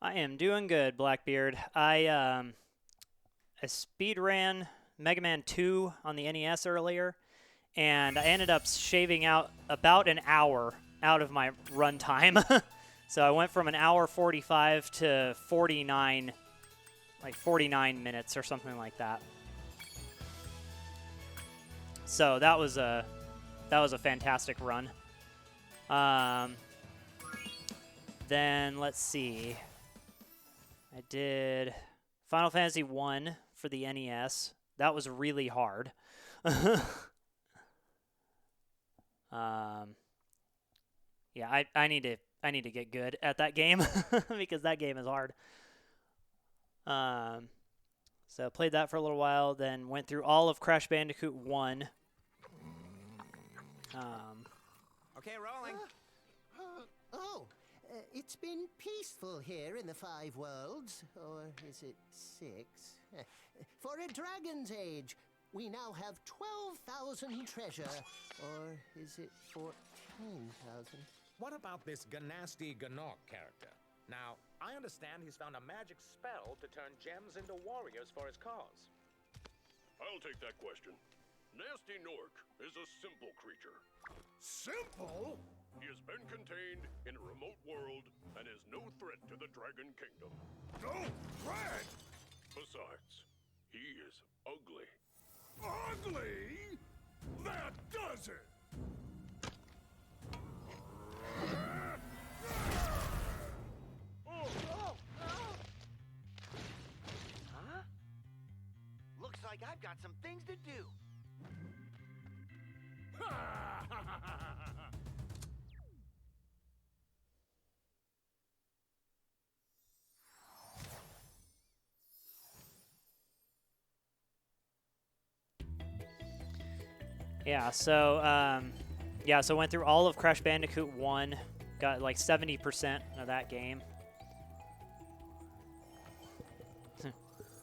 I am doing good, Blackbeard. I speed ran Mega Man 2 on the NES earlier, and I ended up shaving out about an hour out of my run time. So I went from an hour 45 to 49, like 49 minutes or something like that. So that was a fantastic run. Then let's see. I did Final Fantasy 1 for the NES. That was really hard. Yeah, I need to get good at that game because that game is hard. So played that for a little while, then went through all of Crash Bandicoot 1. Okay, rolling. It's been peaceful here in the Five Worlds, or is it 6? For a dragon's age, we now have 12,000 treasure, or is it 14,000? What about this Ganasty Ganok character? Now, I understand he's found a magic spell to turn gems into warriors for his cause. I'll take that question. Nasty Nork is a simple creature. Simple? He has been contained in a remote world and is no threat to the Dragon Kingdom. No threat? Besides, he is ugly. Ugly? That does it! Huh? Looks like I've got some things to do. So went through all of Crash Bandicoot 1, got like 70% of that game.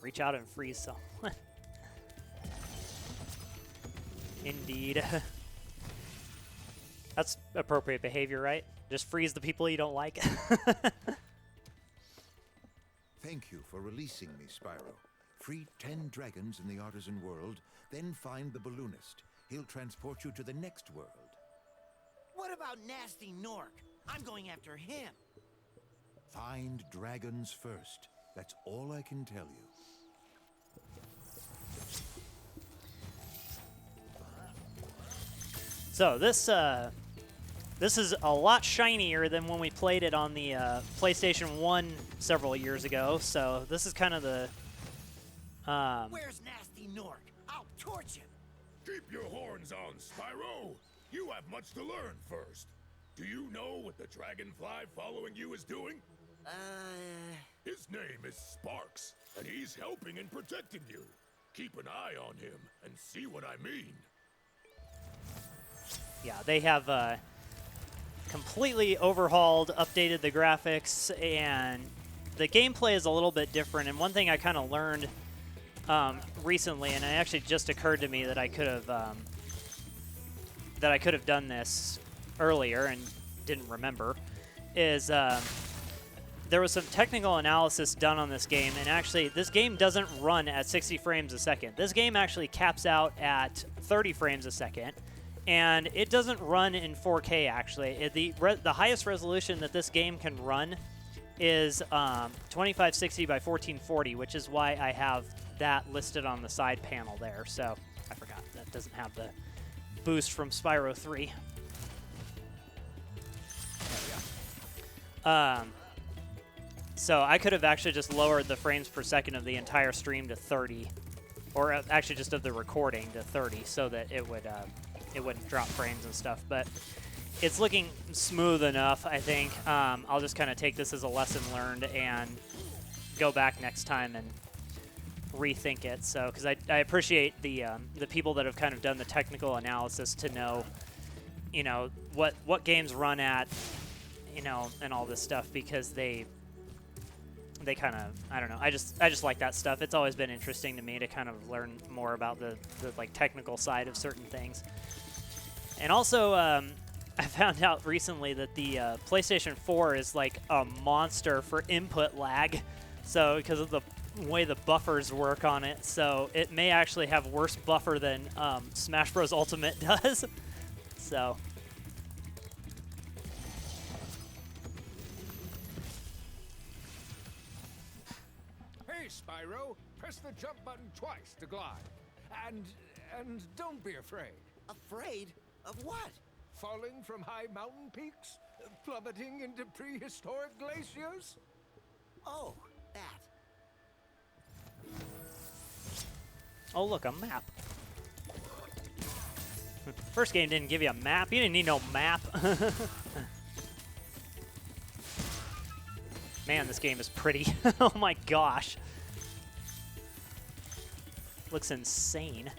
Reach out and freeze someone. Indeed. That's appropriate behavior, right? Just freeze the people you don't like. Thank you for releasing me, Spyro. Free 10 dragons in the Artisan world, then find the balloonist. He'll transport you to the next world. What about Nasty Nork? I'm going after him. Find dragons first. That's all I can tell you. So this is a lot shinier than when we played it on the PlayStation 1 several years ago. So this is kind of the... Where's Nasty Nork? I'll torch him. Keep your horns on, Spyro. You have much to learn first. Do you know what the dragonfly following you is doing? Uh... His name is Sparks, and he's helping and protecting you. Keep an eye on him and see what I mean. Yeah, they have completely overhauled, updated the graphics, and the gameplay is a little bit different. And one thing I kind of learned recently, and it actually just occurred to me that I could have done this earlier and didn't remember, is there was some technical analysis done on this game, and actually this game doesn't run at 60 frames a second. This game actually caps out at 30 frames a second, and it doesn't run in 4K actually. The highest resolution that this game can run is 2560 by 1440, which is why I have that listed on the side panel there. So I forgot that doesn't have the boost from Spyro 3. There we go. So I could have actually just lowered the frames per second of the entire stream to 30, or actually just of the recording to 30, so that it wouldn't drop frames and stuff. But it's looking smooth enough, I think. I'll just kind of take this as a lesson learned and go back next time and rethink it. So, because I appreciate the people that have kind of done the technical analysis to know, you know, what games run at, you know, and all this stuff, because they kind of, I don't know, I just like that stuff. It's always been interesting to me to kind of learn more about the like technical side of certain things. And also I found out recently that the PlayStation 4 is like a monster for input lag. So because of the way the buffers work on it, so it may actually have worse buffer than Smash Bros. Ultimate does. So. Hey, Spyro, press the jump button twice to glide. And don't be afraid. Afraid? Of what? Falling from high mountain peaks? Plummeting into prehistoric glaciers? Oh, that. Oh, look, a map. First game didn't give you a map. You didn't need no map. Man, this game is pretty. Oh my gosh. Looks insane.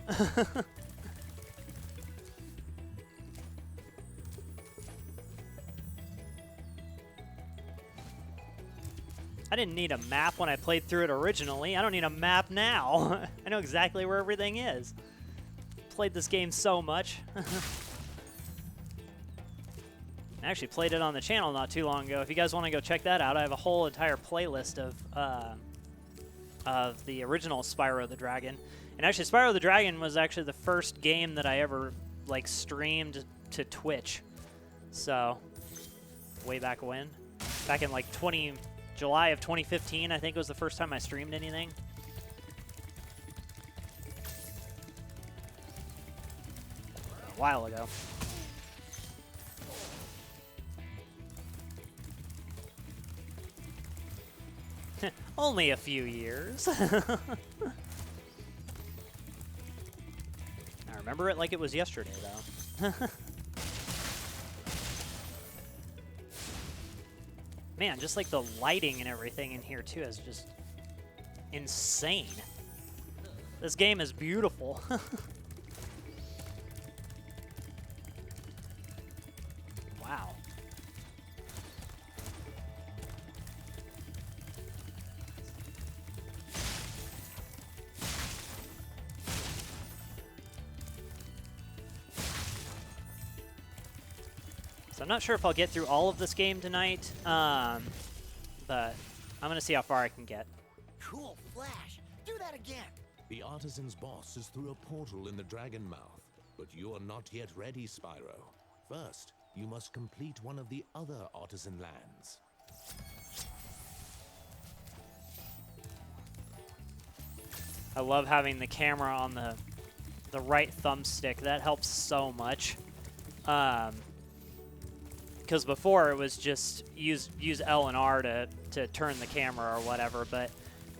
I didn't need a map when I played through it originally. I don't need a map now. I know exactly where everything is. Played this game so much. I actually played it on the channel not too long ago. If you guys want to go check that out, I have a whole entire playlist of the original Spyro the Dragon. And actually, Spyro the Dragon was actually the first game that I ever like streamed to Twitch. So, way back when, back in like July of 2015, I think was the first time I streamed anything. A while ago. Only a few years. I remember it like it was yesterday, though. Man, just like the lighting and everything in here, too, is just insane. This game is beautiful. Wow. So I'm not sure if I'll get through all of this game tonight, but I'm going to see how far I can get. Cool flash. Do that again. The Artisan's boss is through a portal in the Dragon Mouth, but you are not yet ready, Spyro. First, you must complete one of the other Artisan lands. I love having the camera on the right thumbstick. That helps so much. Because before it was just use L and R to turn the camera or whatever, but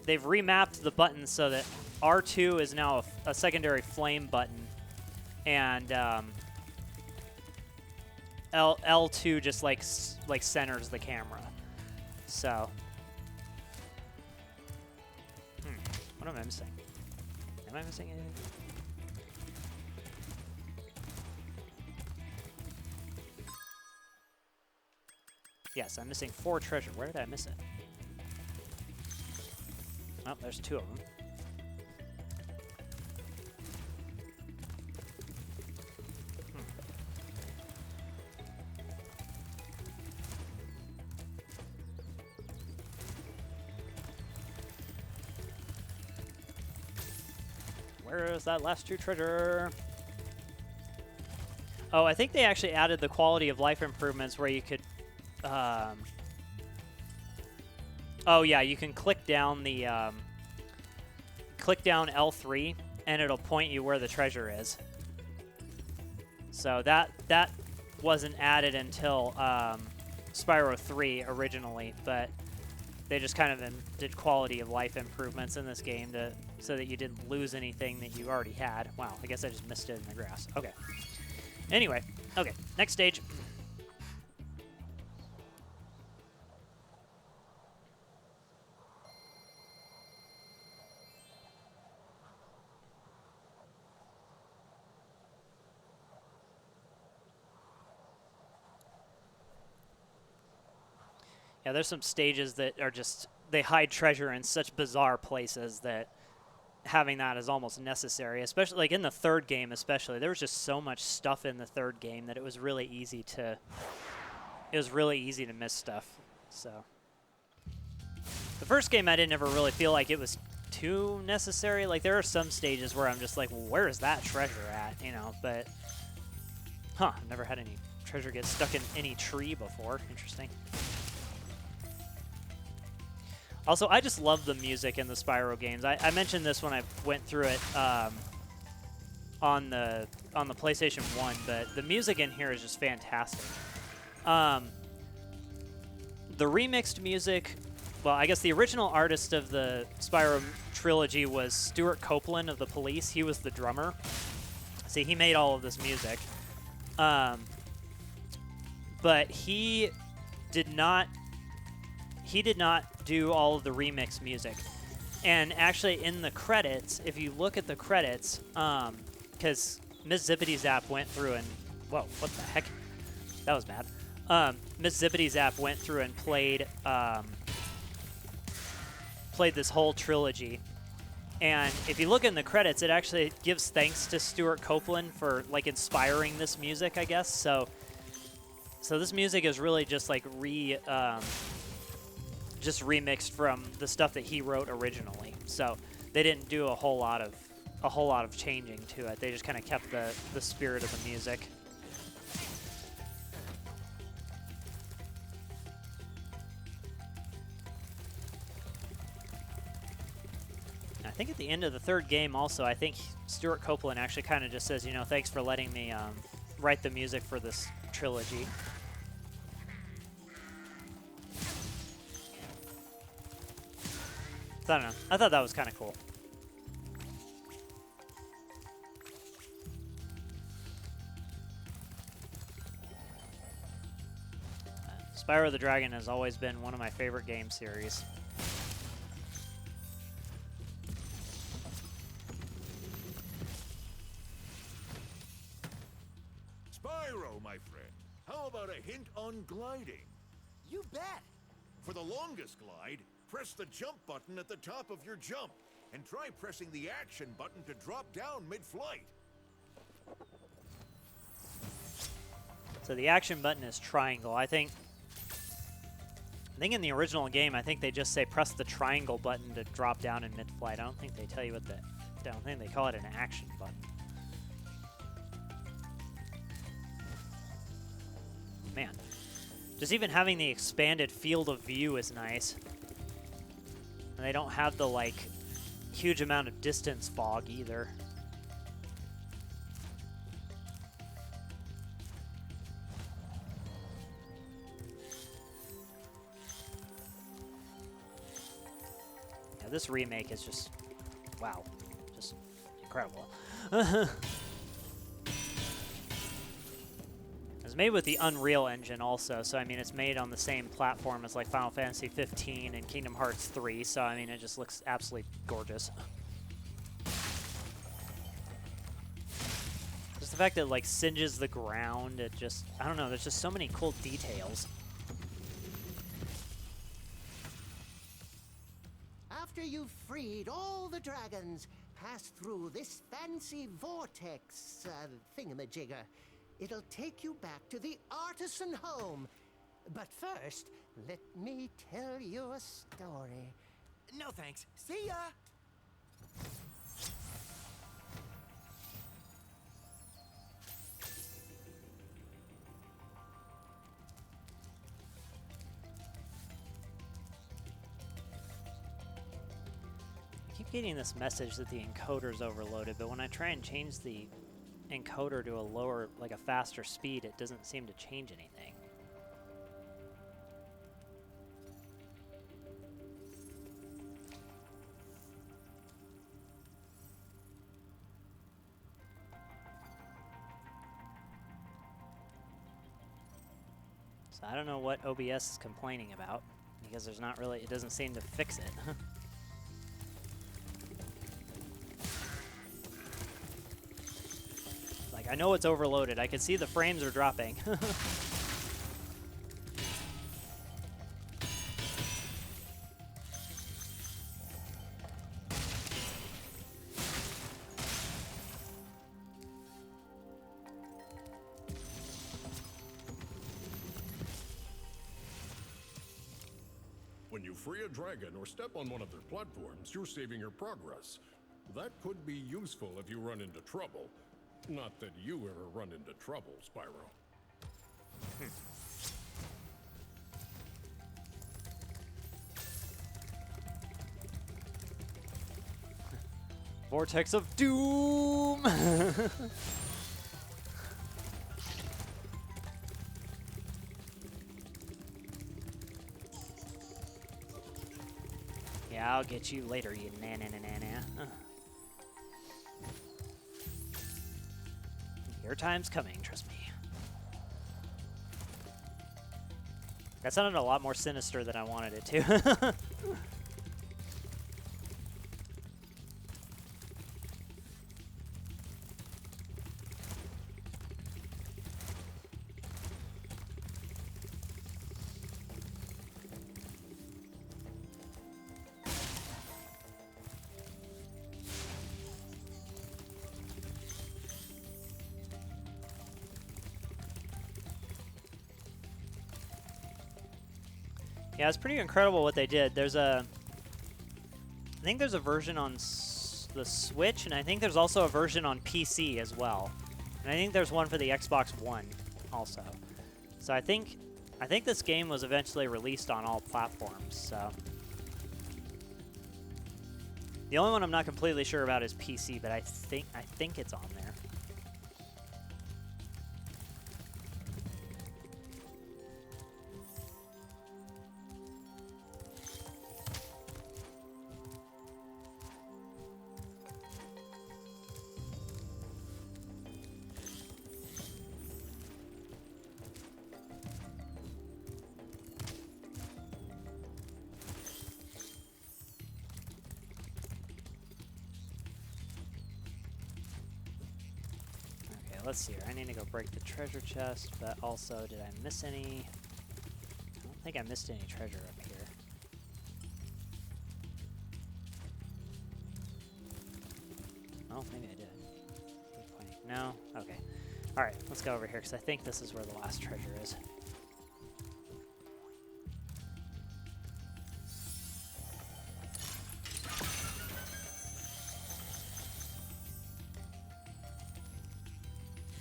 they've remapped the buttons so that R2 is now a secondary flame button, and L2 just like centers the camera. So, what am I missing? Am I missing anything? Yes, I'm missing 4 treasure. Where did I miss it? Oh, there's 2 of them. Where is that last 2 treasure? Oh, I think they actually added the quality of life improvements where you could oh yeah, you can click down the click down L3 and it'll point you where the treasure is. So that wasn't added until Spyro 3 originally, but they just kind of did quality of life improvements in this game so that you didn't lose anything that you already had. Wow, I guess I just missed it in the grass. Okay. Anyway, okay, next stage. Yeah, there's some stages that are just, they hide treasure in such bizarre places that having that is almost necessary, especially like in the third game. Especially there was just so much stuff in the third game that it was really easy to miss stuff. So the first game I didn't ever really feel like it was too necessary. Like there are some stages where I'm just like, well, where is that treasure at, you know? But I've never had any treasure get stuck in any tree before. Interesting. Also, I just love the music in the Spyro games. I mentioned this when I went through it on the PlayStation 1, but the music in here is just fantastic. The remixed music, well, I guess the original artist of the Spyro trilogy was Stuart Copeland of the Police. He was the drummer. See, he made all of this music. But he did not do all of the remix music. And actually in the credits, if you look at the credits, because Miss Zippity Zap went through and, whoa, what the heck? That was bad. Miss Zippity Zap went through and played this whole trilogy. And if you look in the credits, it actually gives thanks to Stuart Copeland for like inspiring this music, I guess. So this music is really just like just remixed from the stuff that he wrote originally. So they didn't do a whole lot of changing to it. They just kind of kept the spirit of the music. I think at the end of the third game also, I think Stuart Copeland actually kind of just says, you know, thanks for letting me write the music for this trilogy. So, I don't know. I thought that was kind of cool. Spyro the Dragon has always been one of my favorite game series. Spyro, my friend, how about a hint on gliding? You bet. For the longest glide, press the jump button at the top of your jump, and try pressing the action button to drop down mid-flight. So the action button is triangle. I think in the original game, I think they just say press the triangle button to drop down in mid-flight. I don't think they tell you what I don't think they call it an action button. Man, just even having the expanded field of view is nice. And they don't have the, like, huge amount of distance fog either. Yeah, this remake is just, wow, just incredible. It's made with the Unreal Engine also, so I mean it's made on the same platform as like Final Fantasy 15 and Kingdom Hearts 3, so I mean it just looks absolutely gorgeous. Just the fact that it like singes the ground, it just, I don't know, there's just so many cool details. After you've freed all the dragons, pass through this fancy vortex thingamajigger. It'll take you back to the artisan home. But first, let me tell you a story. No thanks. See ya. I keep getting this message that the encoder's overloaded, but when I try and change the encoder to a lower, like a faster speed, it doesn't seem to change anything. So I don't know what OBS is complaining about, because there's not really, it doesn't seem to fix it. I know it's overloaded. I can see the frames are dropping. free a dragon or step on one of their platforms, you're saving your progress. That could be useful if you run into trouble. Not that you ever run into trouble, Spyro. Vortex of Doom! Yeah, I'll get you later, you na-na-na-na-na. Your time's coming, trust me. That sounded a lot more sinister than I wanted it to. Yeah, it's pretty incredible what they did. There's a, I think there's a version on the Switch, and I think there's also a version on PC as well. And I think there's one for the Xbox One also. So I think this game was eventually released on all platforms. So the only one I'm not completely sure about is PC, but I think it's on there. Let's see here. I need to go break the treasure chest, but also, did I miss any? I don't think I missed any treasure up here. Oh, maybe I did. No? Okay. Alright, let's go over here, because I think this is where the last treasure is.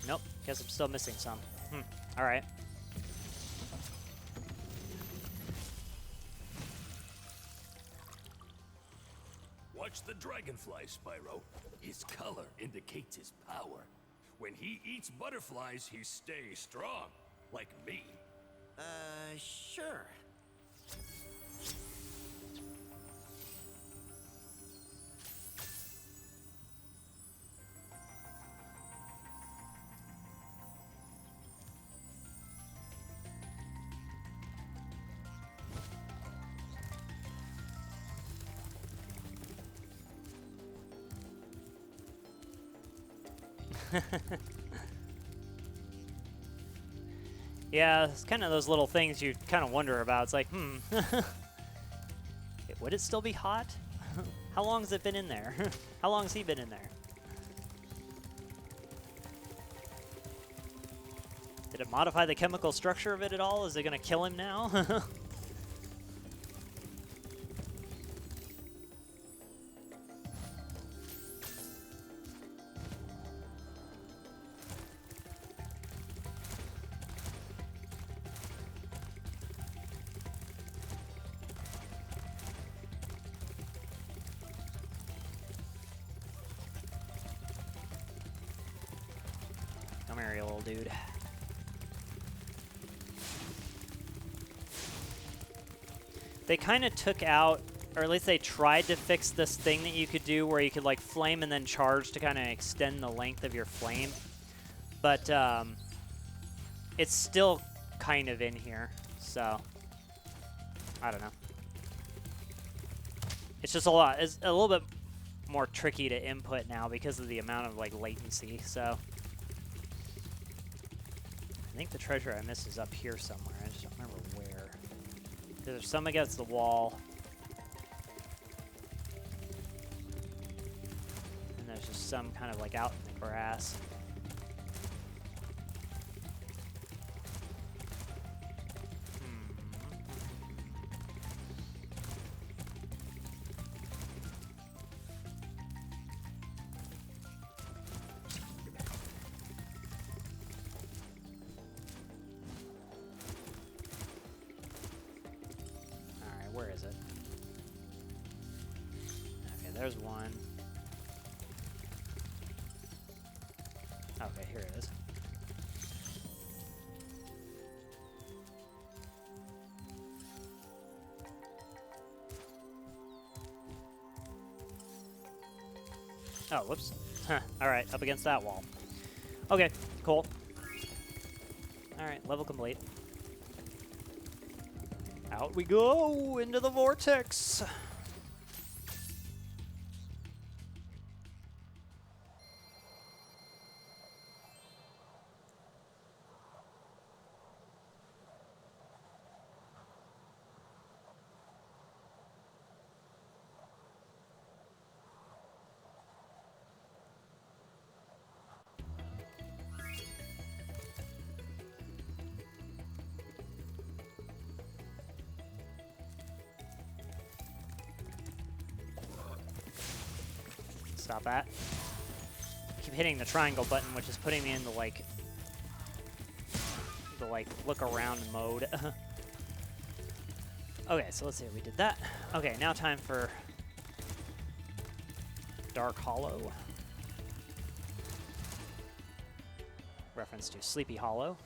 Nope, guess I'm still missing some. Alright. Watch the dragonfly, Spyro. His color indicates his power. When he eats butterflies, he stays strong. Like me. Sure. Yeah, it's kind of those little things you kind of wonder about. It's like, would it still be hot? How long has it been in there? How long has he been in there? Did it modify the chemical structure of it at all? Is it going to kill him now? Come here, you little dude. They kind of took out, or at least they tried to fix this thing that you could do where you could like flame and then charge to kind of extend the length of your flame. But it's still kind of in here, so I don't know. It's just it's a little bit more tricky to input now because of the amount of like latency, so. I think the treasure I missed is up here somewhere. I just don't remember where. There's some against the wall. And there's just some kind of like out in the grass. Where is it? Okay, there's one. Okay, here it is. Oh, whoops. Alright, up against that wall. Okay, cool. Alright, level complete. Out we go into the vortex. Stop that. Keep hitting the triangle button, which is putting me in the like look around mode. Okay, so let's see, we did that. Okay, now time for Dark Hollow. Reference to Sleepy Hollow.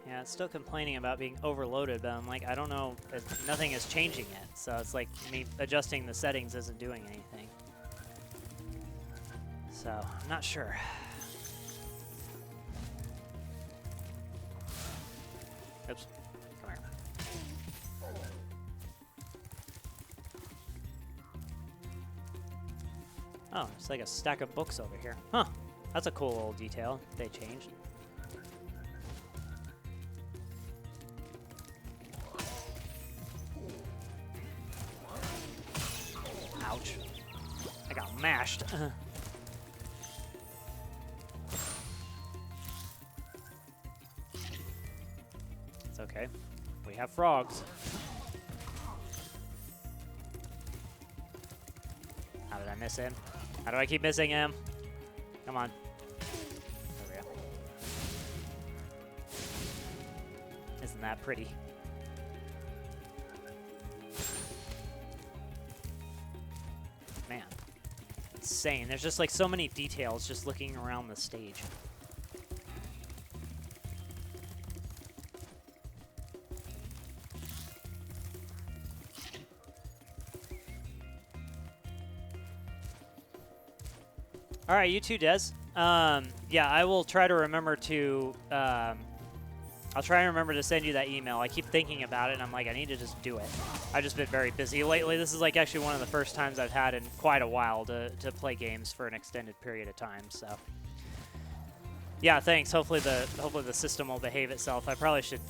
Yeah, it's still complaining about being overloaded, but I'm like, I don't know, nothing is changing it. So it's like me adjusting the settings isn't doing anything. So, I'm not sure. Oops, come here. Oh, it's like a stack of books over here. Huh, that's a cool little detail they changed. Ouch. I got mashed. It's okay. We have frogs. How did I miss him? How do I keep missing him? Come on. There we go. Isn't that pretty? Man, insane. There's just like so many details just looking around the stage. All right, you too, Des. Yeah, I will try to remember to. I'll try and remember to send you that email. I keep thinking about it, and I'm like, I need to just do it. I've just been very busy lately. This is like actually one of the first times I've had in quite a while to play games for an extended period of time. So, yeah, thanks. Hopefully the system will behave itself. I probably should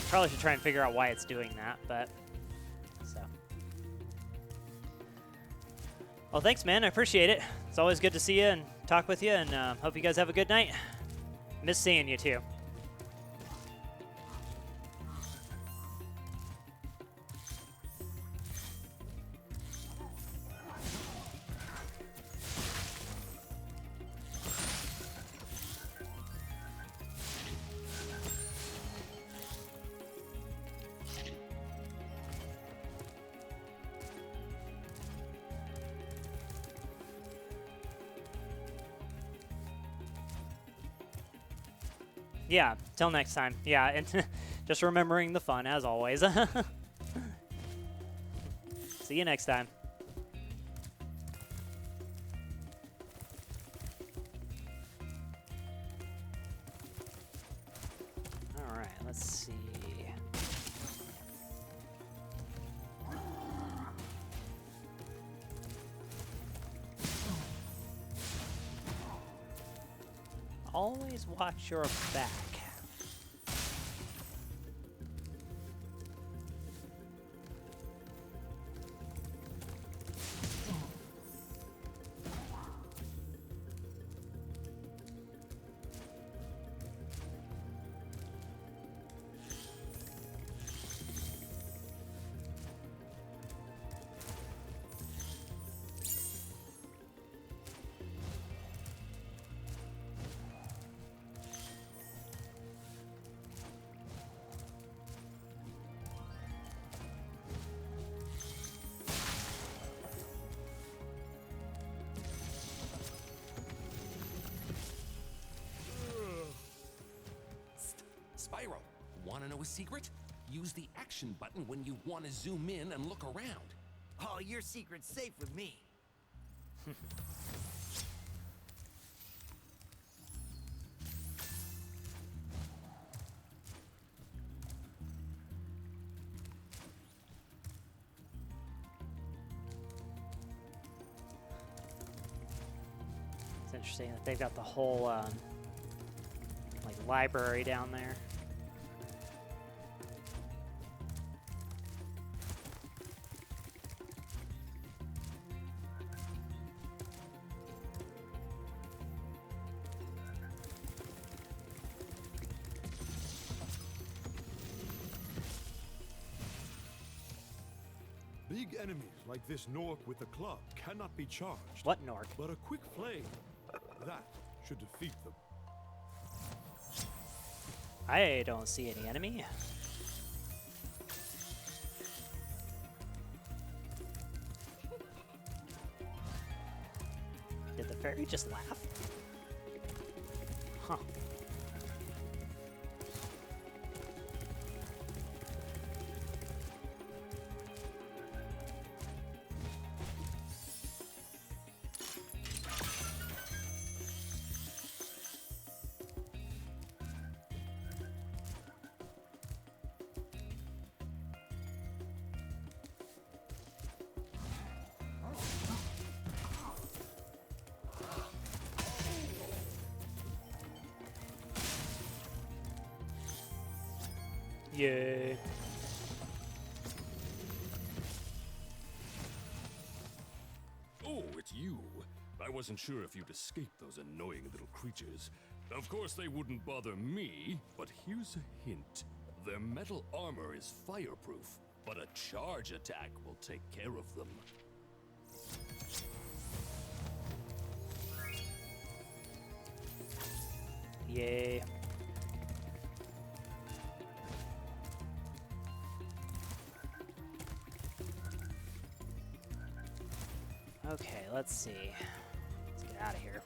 try and figure out why it's doing that. But so, well, thanks, man. I appreciate it. It's always good to see you and talk with you, and hope you guys have a good night. Miss seeing you too. Yeah, till next time. Yeah, and just remembering the fun, as always. See you next time. All right, let's see. Always watch your back. Spyro, want to know a secret? Use the action button when you want to zoom in and look around. Oh, your secret's safe with me. It's interesting that they've got the whole like library down there. Big enemies like this Nork with the club cannot be charged. What Nork? But a quick flame, that should defeat them. I don't see any enemy. Did the fairy just laugh? Huh. Yay. Oh, it's you. I wasn't sure if you'd escape those annoying little creatures. Of course they wouldn't bother me, but here's a hint. Their metal armor is fireproof, but a charge attack will take care of them. Yay. Okay, let's see. Let's get out of here.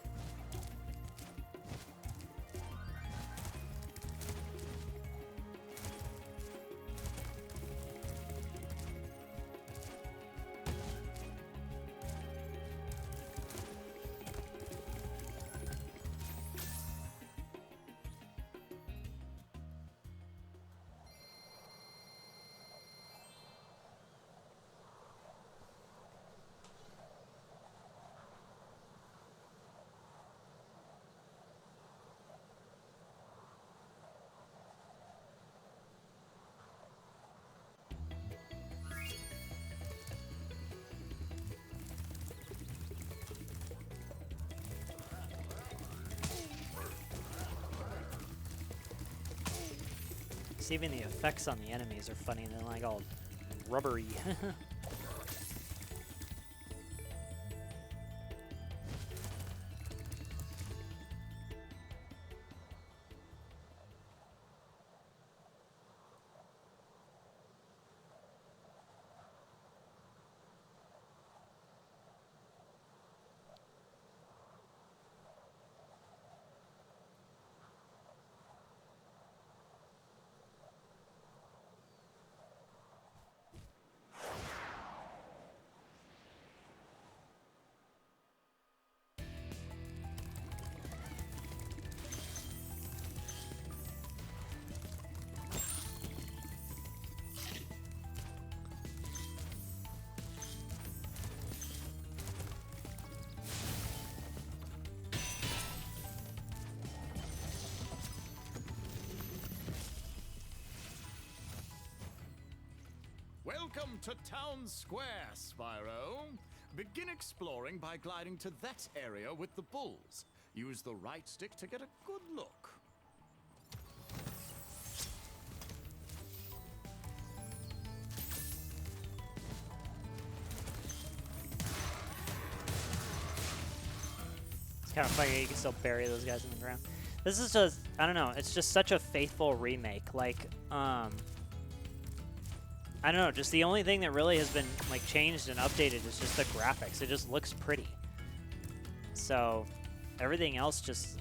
See, even the effects on the enemies are funny. They're like all rubbery. Welcome to Town Square, Spyro. Begin exploring by gliding to that area with the bulls. Use the right stick to get a good look. It's kind of funny, you can still bury those guys in the ground. This is just, I don't know, it's just such a faithful remake. Like, I don't know, just the only thing that really has been like changed and updated is just the graphics. It just looks pretty. So everything else just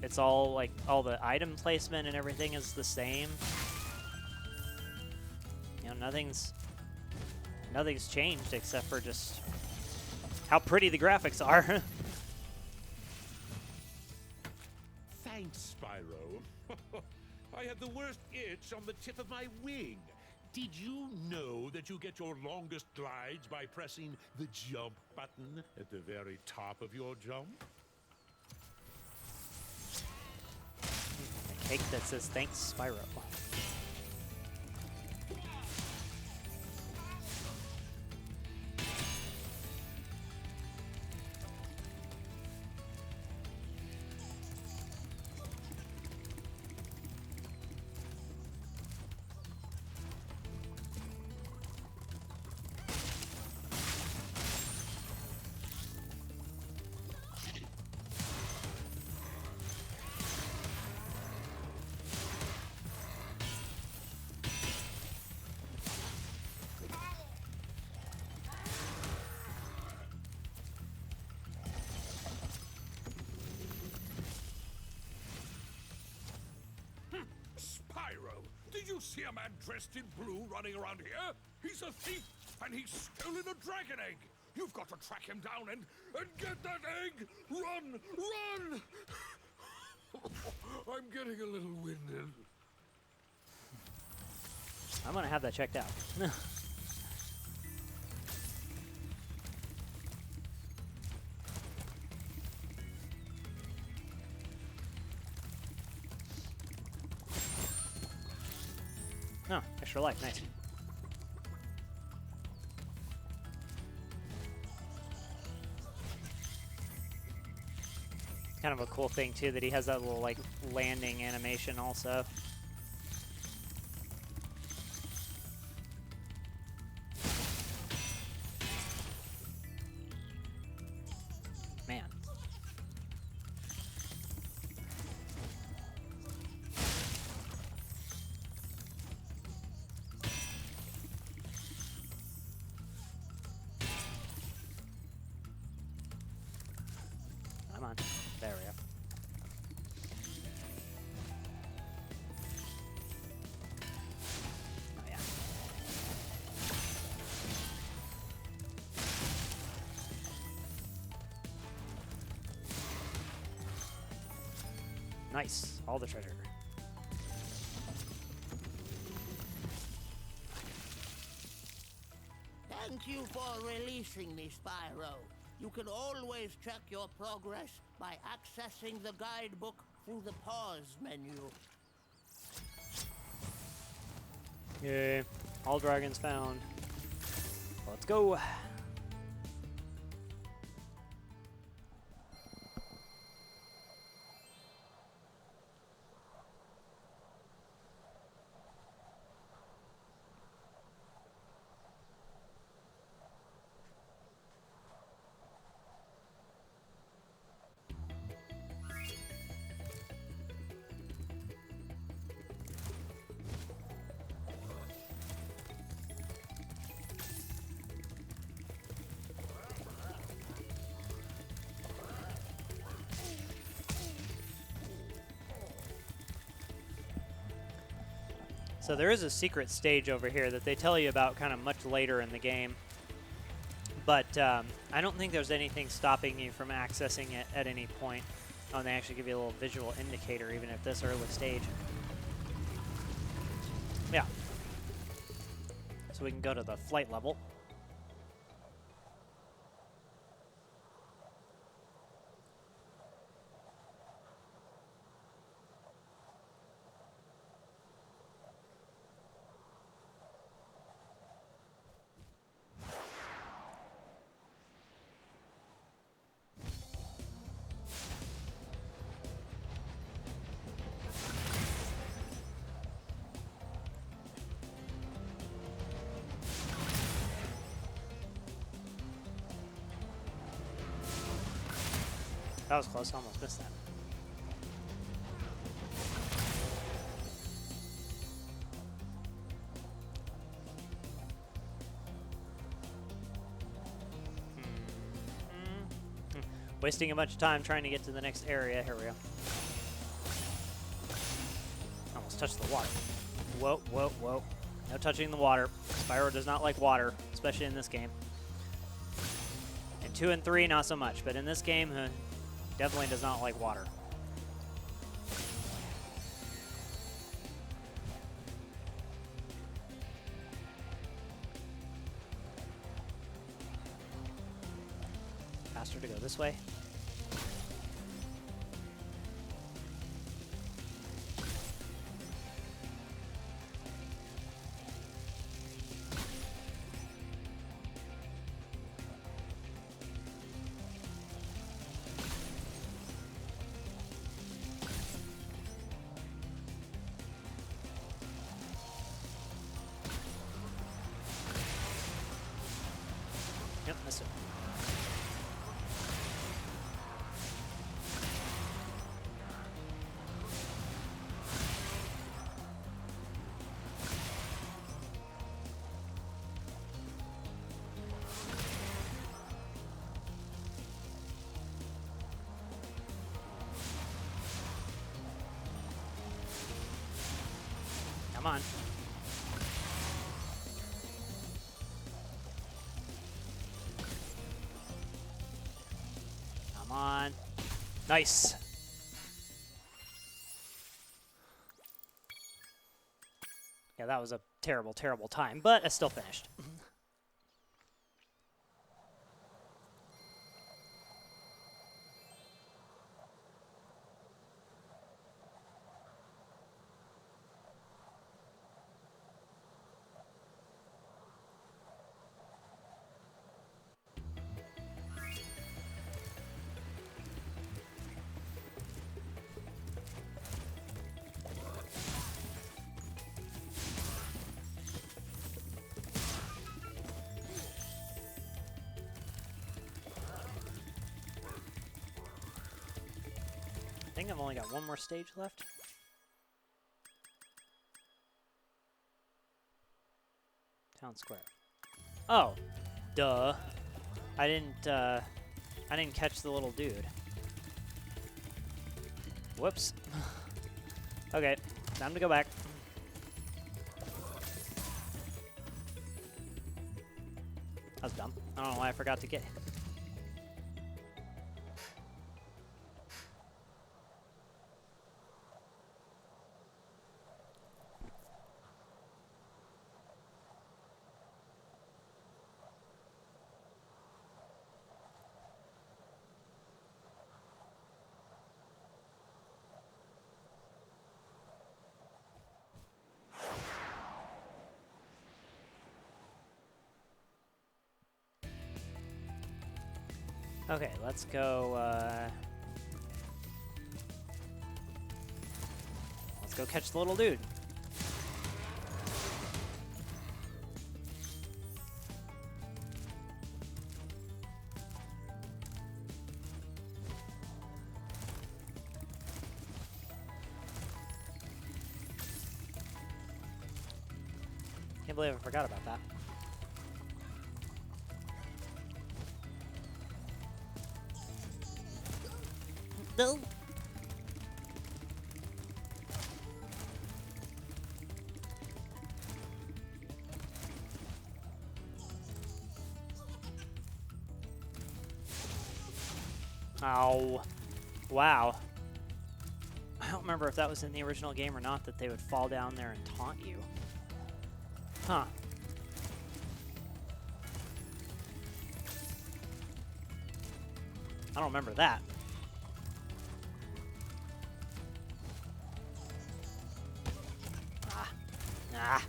it's all like all the item placement and everything is the same. You know, nothing's changed except for just how pretty the graphics are. Thanks, Spyro. I had the worst itch on the tip of my wing. Did you know that you get your longest glides by pressing the jump button at the very top of your jump? A cake that says thanks, Spyro. Spyro, did you see a man dressed in blue running around here? He's a thief, and he's stolen a dragon egg. You've got to track him down and get that egg. Run, run! I'm getting a little winded. I'm gonna have that checked out. Oh, extra life, nice. Kind of a cool thing too that he has that little like landing animation also. Man. Come on. There we go. Oh, yeah. Nice. All the treasure. Thank you for releasing me, Spyro. You can always check your progress by accessing the guidebook through the pause menu. Yay. All dragons found. Let's go. So there is a secret stage over here that they tell you about kind of much later in the game. But I don't think there's anything stopping you from accessing it at any point. Oh, and they actually give you a little visual indicator even at this early stage. Yeah. So we can go to the flight level. That was close, almost missed that. Wasting a bunch of time trying to get to the next area. Here we go. Let's touch the water. Whoa, whoa, whoa. No touching the water. Spyro does not like water, especially in this game. In 2 and 3, not so much, but in this game, definitely does not like water. Faster to go this way. Yep, missed it. Come on. Come on. Nice. Yeah, that was a terrible, terrible time, but I still finished. I think I've only got one more stage left. Town Square. Oh, duh. I didn't catch the little dude. Whoops. Okay, time to go back. That was dumb. I don't know why I forgot to get. Okay, let's go, let's go catch the little dude. Can't believe I forgot about that. No. Oh, wow. I don't remember if that was in the original game or not, that they would fall down there and taunt you. Huh. I don't remember that. Ah.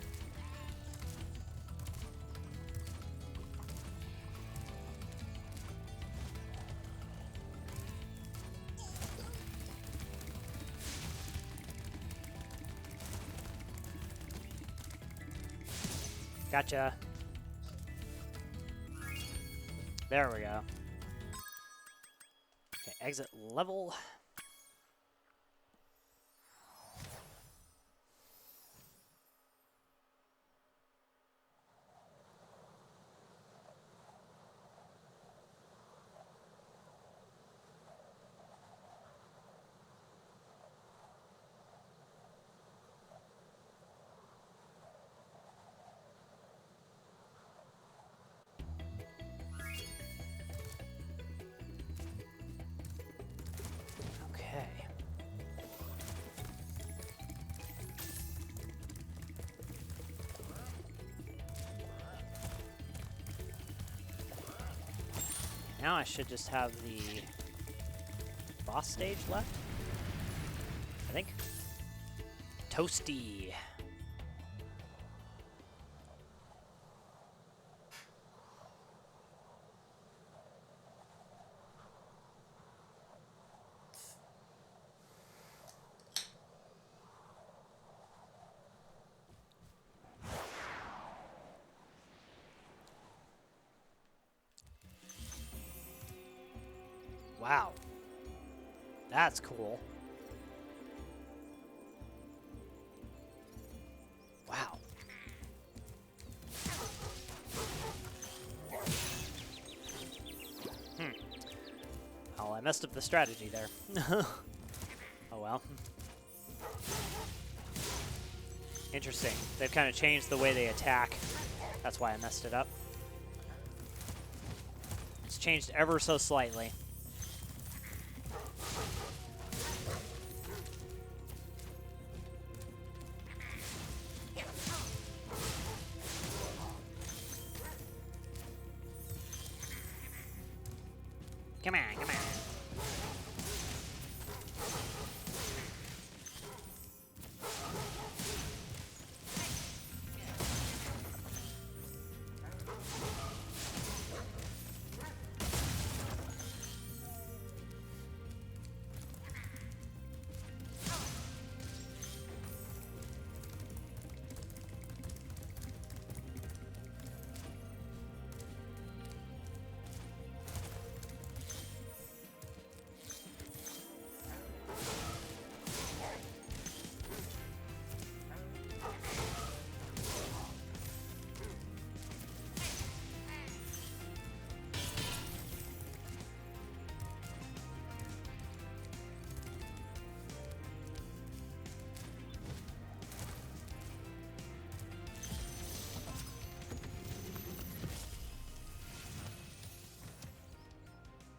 Gotcha. There we go. Okay, exit level. Now I should just have the boss stage left, I think. Toasty. Wow. That's cool. Wow. Oh, I messed up the strategy there. Oh well. Interesting. They've kind of changed the way they attack. That's why I messed it up. It's changed ever so slightly. Come on, come on.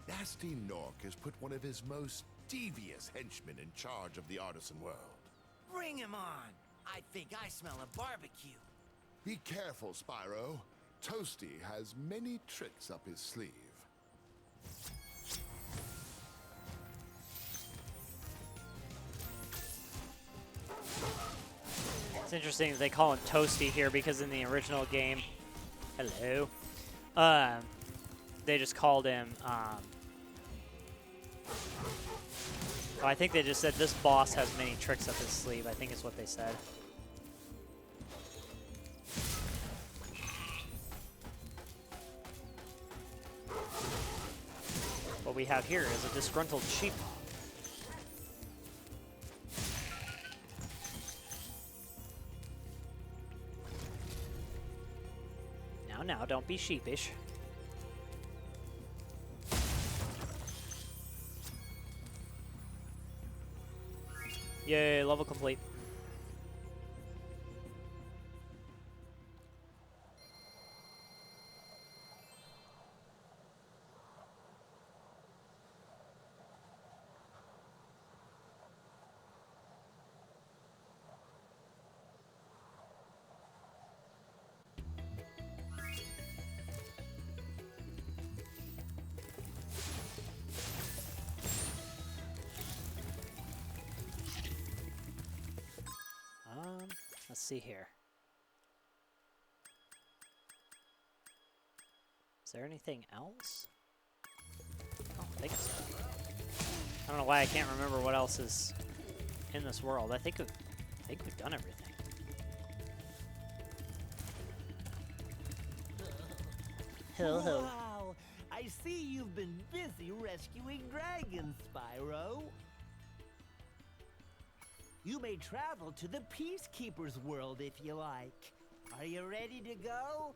Nasty Nork has put one of his most devious henchmen in charge of the artisan world. Bring him on. I think I smell a barbecue. Be careful, Spyro. Toasty has many tricks up his sleeve. It's interesting that they call him Toasty here because in the original game, hello, they just called him, well, I think they just said this boss has many tricks up his sleeve. I think is what they said. What we have here is a disgruntled sheep. Now, don't be sheepish. Yay, level complete. Let's see here. Is there anything else? I don't think so. I don't know why I can't remember what else is in this world. I think we've done everything. Wow! I see you've been busy rescuing dragons, Spyro. You may travel to the Peace Keepers world if you like. Are you ready to go?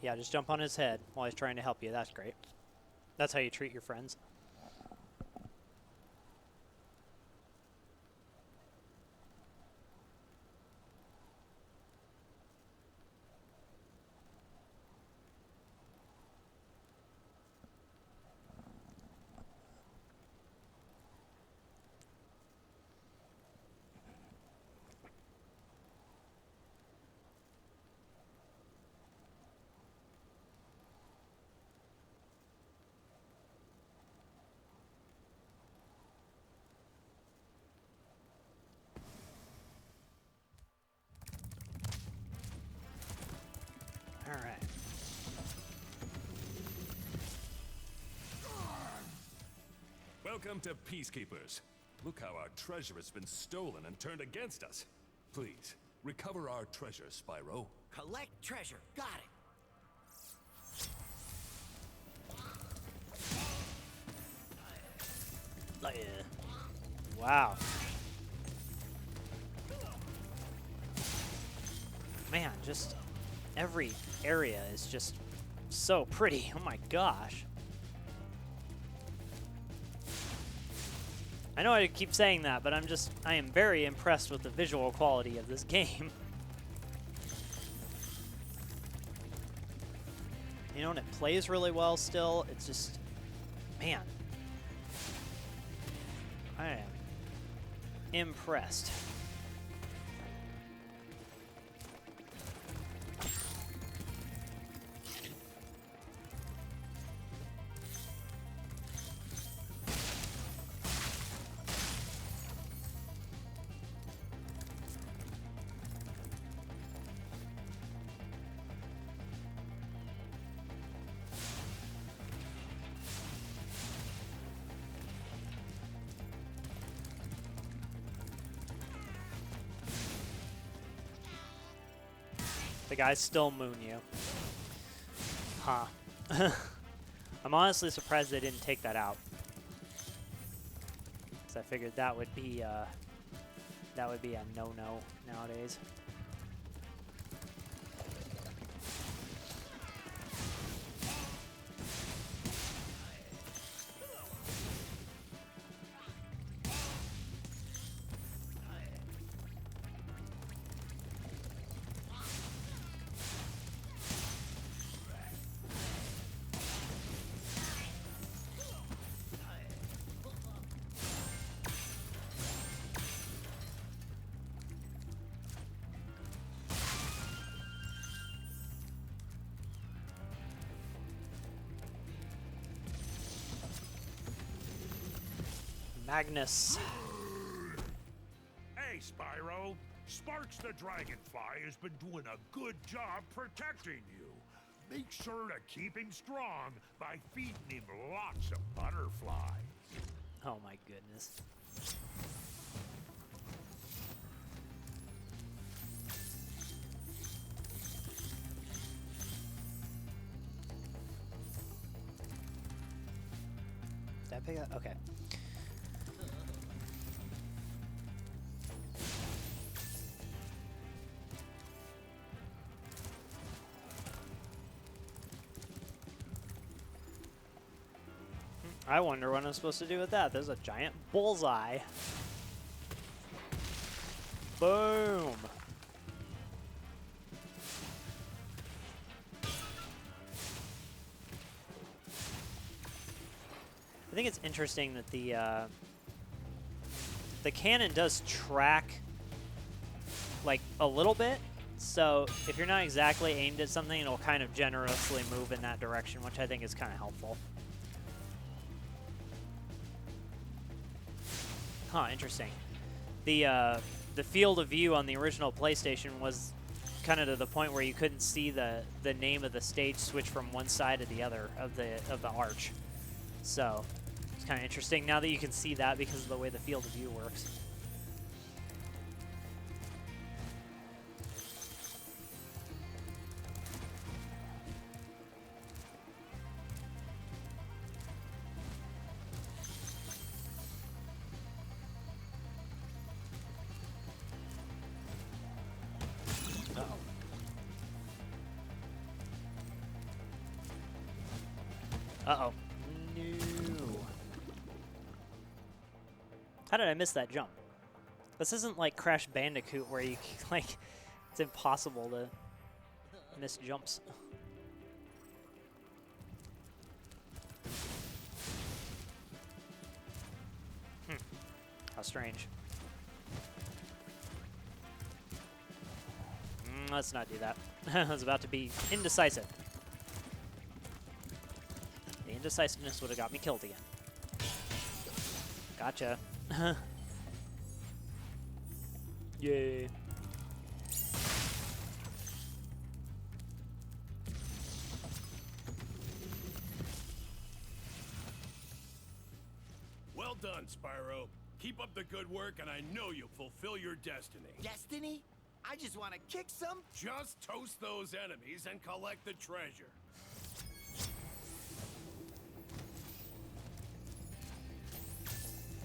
Yeah, just jump on his head while he's trying to help you. That's great. That's how you treat your friends. All right. Welcome to Peacekeepers. Look how our treasure has been stolen and turned against us. Please, recover our treasure, Spyro. Collect treasure. Got it. Oh, yeah. Wow. Man, just every area is just so pretty. Oh my gosh. I know I keep saying that, but I am very impressed with the visual quality of this game. You know, and it plays really well still. It's just, man. I am impressed. The guys still moon you. Huh. I'm honestly surprised they didn't take that out. Because I figured that would be a no-no nowadays. Magnus. Hey, Spyro. Sparks the Dragonfly has been doing a good job protecting you. Make sure to keep him strong by feeding him lots of butterflies. Oh my goodness. Did I pick up? Okay. I wonder what I'm supposed to do with that. There's a giant bullseye. Boom. I think it's interesting that the cannon does track like a little bit. So if you're not exactly aimed at something, it'll kind of generously move in that direction, which I think is kind of helpful. Huh, interesting. The field of view on the original PlayStation was kind of to the point where you couldn't see the name of the stage switch from one side to the other of the arch. So it's kind of interesting now that you can see that because of the way the field of view works. Uh-oh. No. How did I miss that jump? This isn't like Crash Bandicoot where you, like, it's impossible to miss jumps. How strange. Let's not do that. I was about to be indecisive. The indecisiveness would have got me killed again. Gotcha. Yay. done, Spyro. Keep up the good work, and I know you'll fulfill your destiny. Destiny? I just want to kick some. Just toast those enemies and collect the treasure.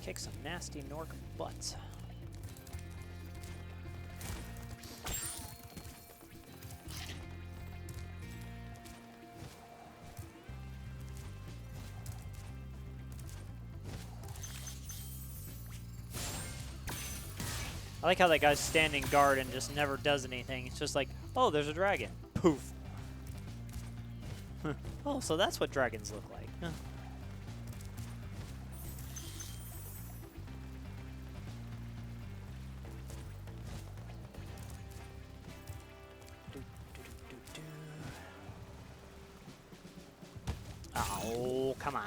Kick some nasty Nork butts. I like how that guy's standing guard and just never does anything. It's just like, oh, there's a dragon. Poof. Oh, so that's what dragons look like. Huh. Oh, come on.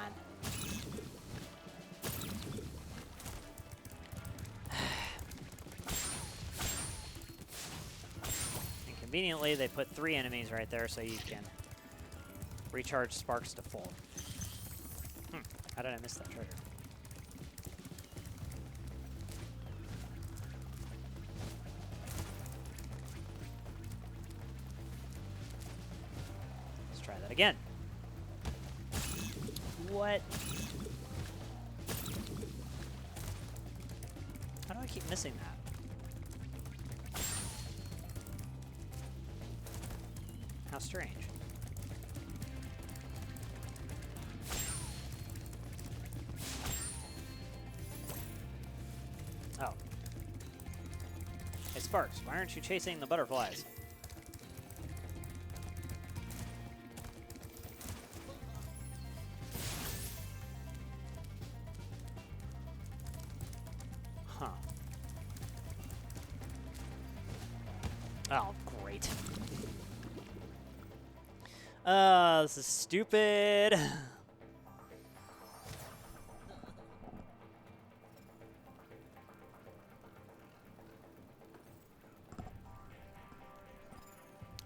Conveniently, they put 3 enemies right there so you can recharge sparks to full. How did I miss that treasure? Let's try that again. What? How do I keep missing that? How strange. Oh. Hey, Sparks, why aren't you chasing the butterflies? Huh. Oh, great. This is stupid.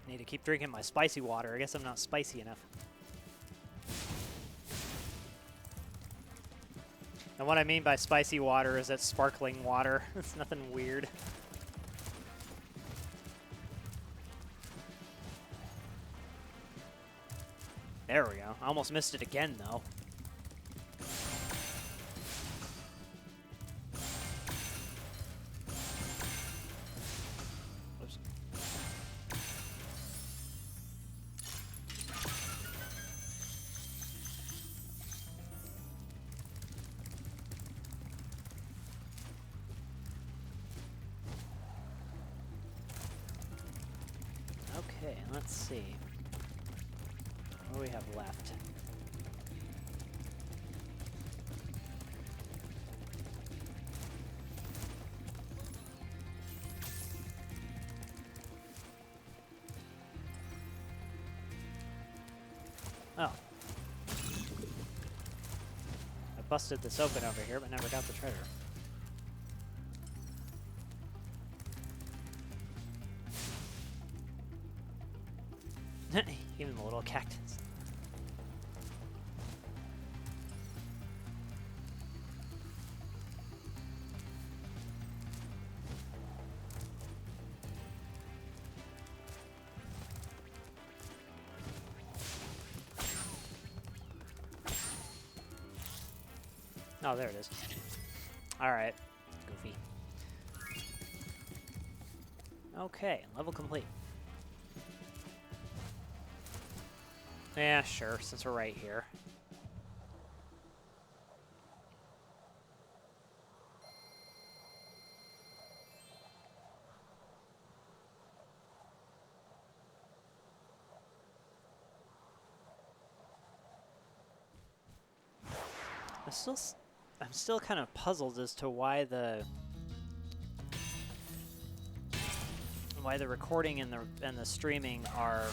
Need to keep drinking my spicy water. I guess I'm not spicy enough. And what I mean by spicy water is it's sparkling water. It's nothing weird. There we go. I almost missed it again, though. Oops. Okay, let's see. What do we have left? Oh. I busted this open over here, but never got the treasure. Even the little cactus. Oh, there it is. All right, goofy. Okay, level complete. Yeah, sure, since we're right here. I'm still kind of puzzled as to why the recording and the streaming are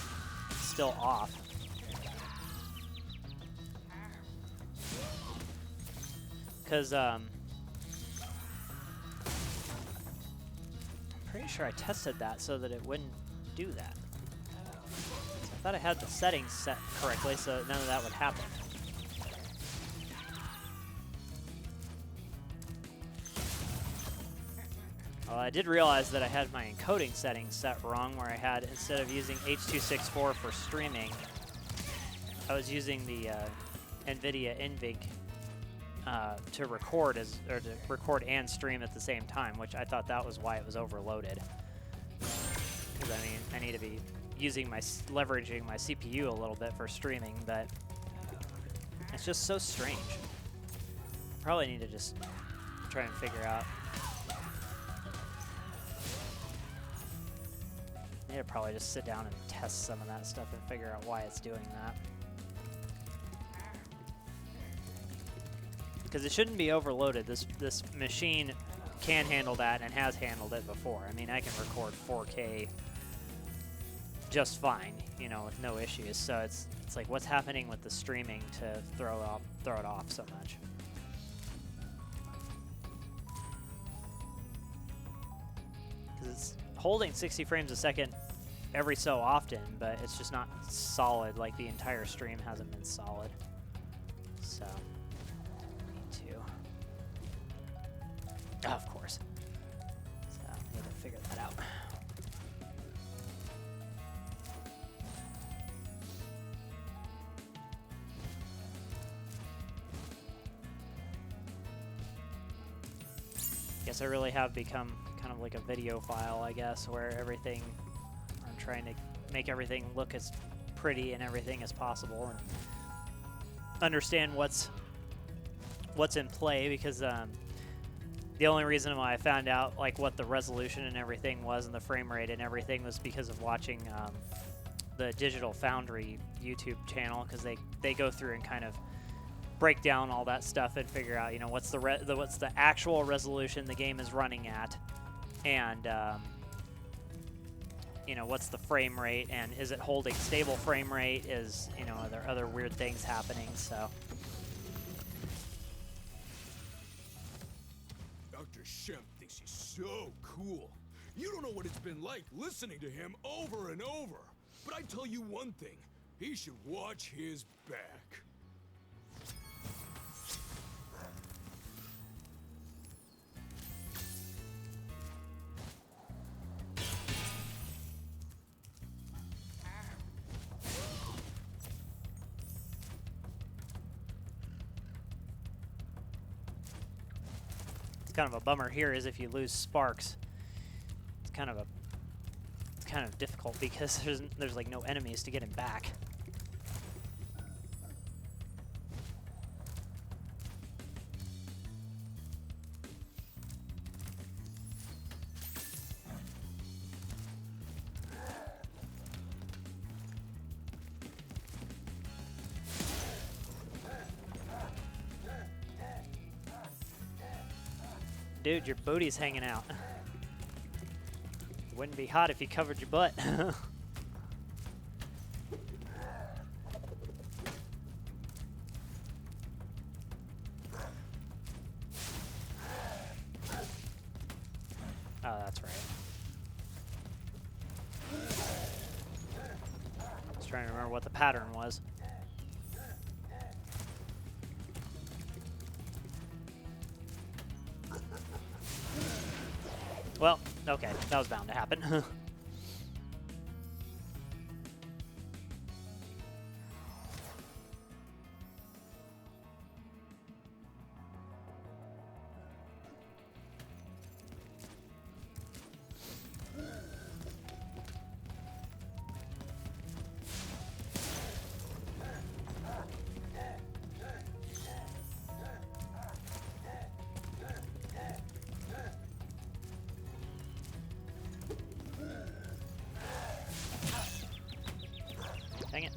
still off. Because I'm pretty sure I tested that so that it wouldn't do that. I thought I had the settings set correctly so that none of that would happen. Well, I did realize that I had my encoding settings set wrong, where I had, instead of using H.264 for streaming, I was using the NVIDIA NVIG to record and stream at the same time, which I thought that was why it was overloaded. Because I mean, I need to be leveraging my CPU a little bit for streaming, but it's just so strange. Probably need to just try and figure out. I need to probably just sit down and test some of that stuff and figure out why it's doing that. Because it shouldn't be overloaded. This machine can handle that and has handled it before. I mean, I can record 4K just fine, you know, with no issues. So it's like, what's happening with the streaming to throw it off so much? Because it's holding 60 frames a second every so often, but it's just not solid. Like, the entire stream hasn't been solid. So, need to. Oh, of course. So, I need to figure that out. Guess I really have become kind of like a video file, I guess, where everything, I'm trying to make everything look as pretty and everything as possible, and understand what's in play, because the only reason why I found out like what the resolution and everything was and the frame rate and everything was because of watching the Digital Foundry YouTube channel, because they go through and kind of break down all that stuff and figure out, you know, what's the actual resolution the game is running at, and you know, what's the frame rate, and is it holding stable frame rate? Is, you know, are there other weird things happening? So Dr. Shemp thinks he's so cool. You don't know what it's been like listening to him over and over. But I tell you one thing, he should watch his back. kind of a bummer here is if you lose sparks, it's kind of difficult because there's like no enemies to get him back. Dude, your booty's hanging out. Wouldn't be hot if you covered your butt. Oh, that's right. I was trying to remember what the pattern was. Well, okay, that was bound to happen. Dang it.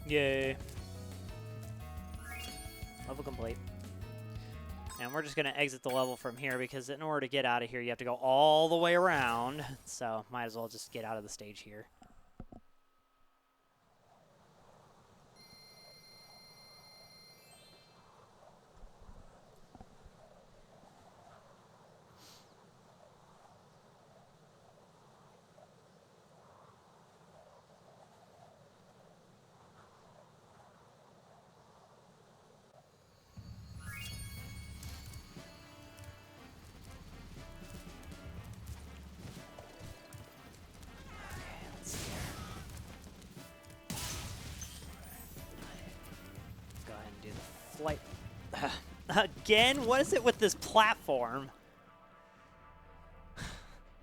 Yay. Level complete. And we're just going to exit the level from here because in order to get out of here, you have to go all the way around. So might as well just get out of the stage here. Flight. Again? What is it with this platform?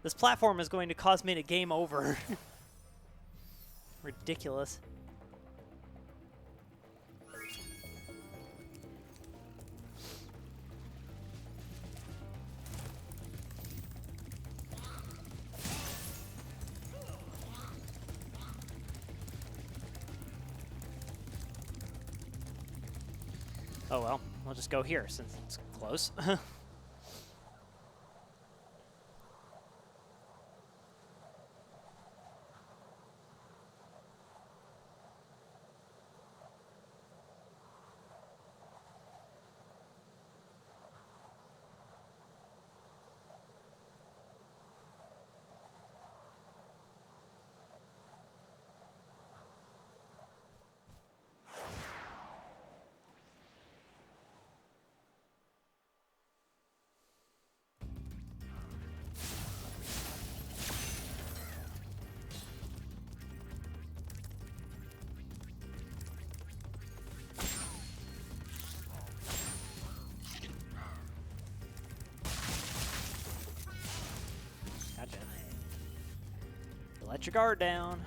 This platform is going to cause me to game over. Ridiculous. Oh well, we'll just go here since it's close. Gotcha. Let your guard down.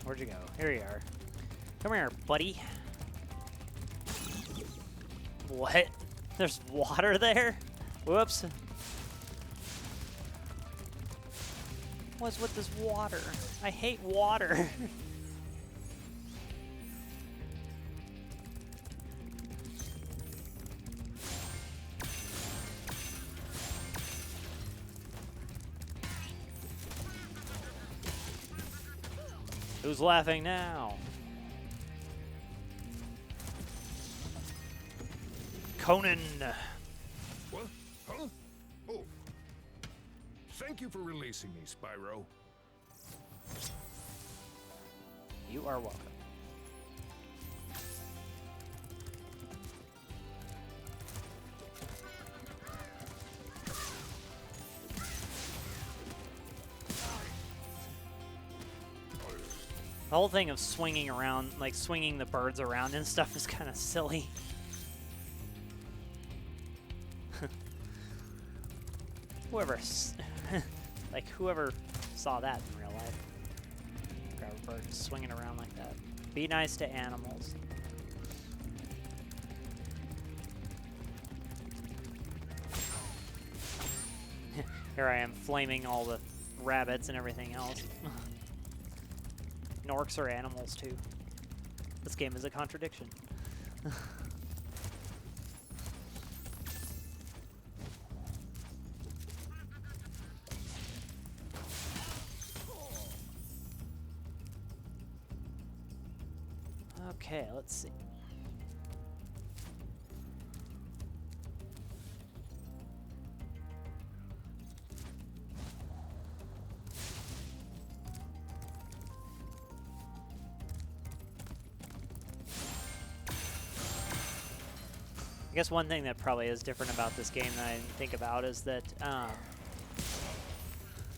Where'd you go? Here you are. Come here, buddy. What? There's water there? Whoops. What's with this water? I hate water. Who's laughing now? Conan. What? Huh? Oh. Thank you for releasing me, Spyro. You are welcome. The whole thing of swinging around, like swinging the birds around and stuff is kind of silly. Whoever saw that in real life. Grab a bird swinging around like that. Be nice to animals. Here I am flaming all the rabbits and everything else. Orcs are animals too. This game is a contradiction. Okay, let's see. I guess one thing that probably is different about this game that I didn't think about is that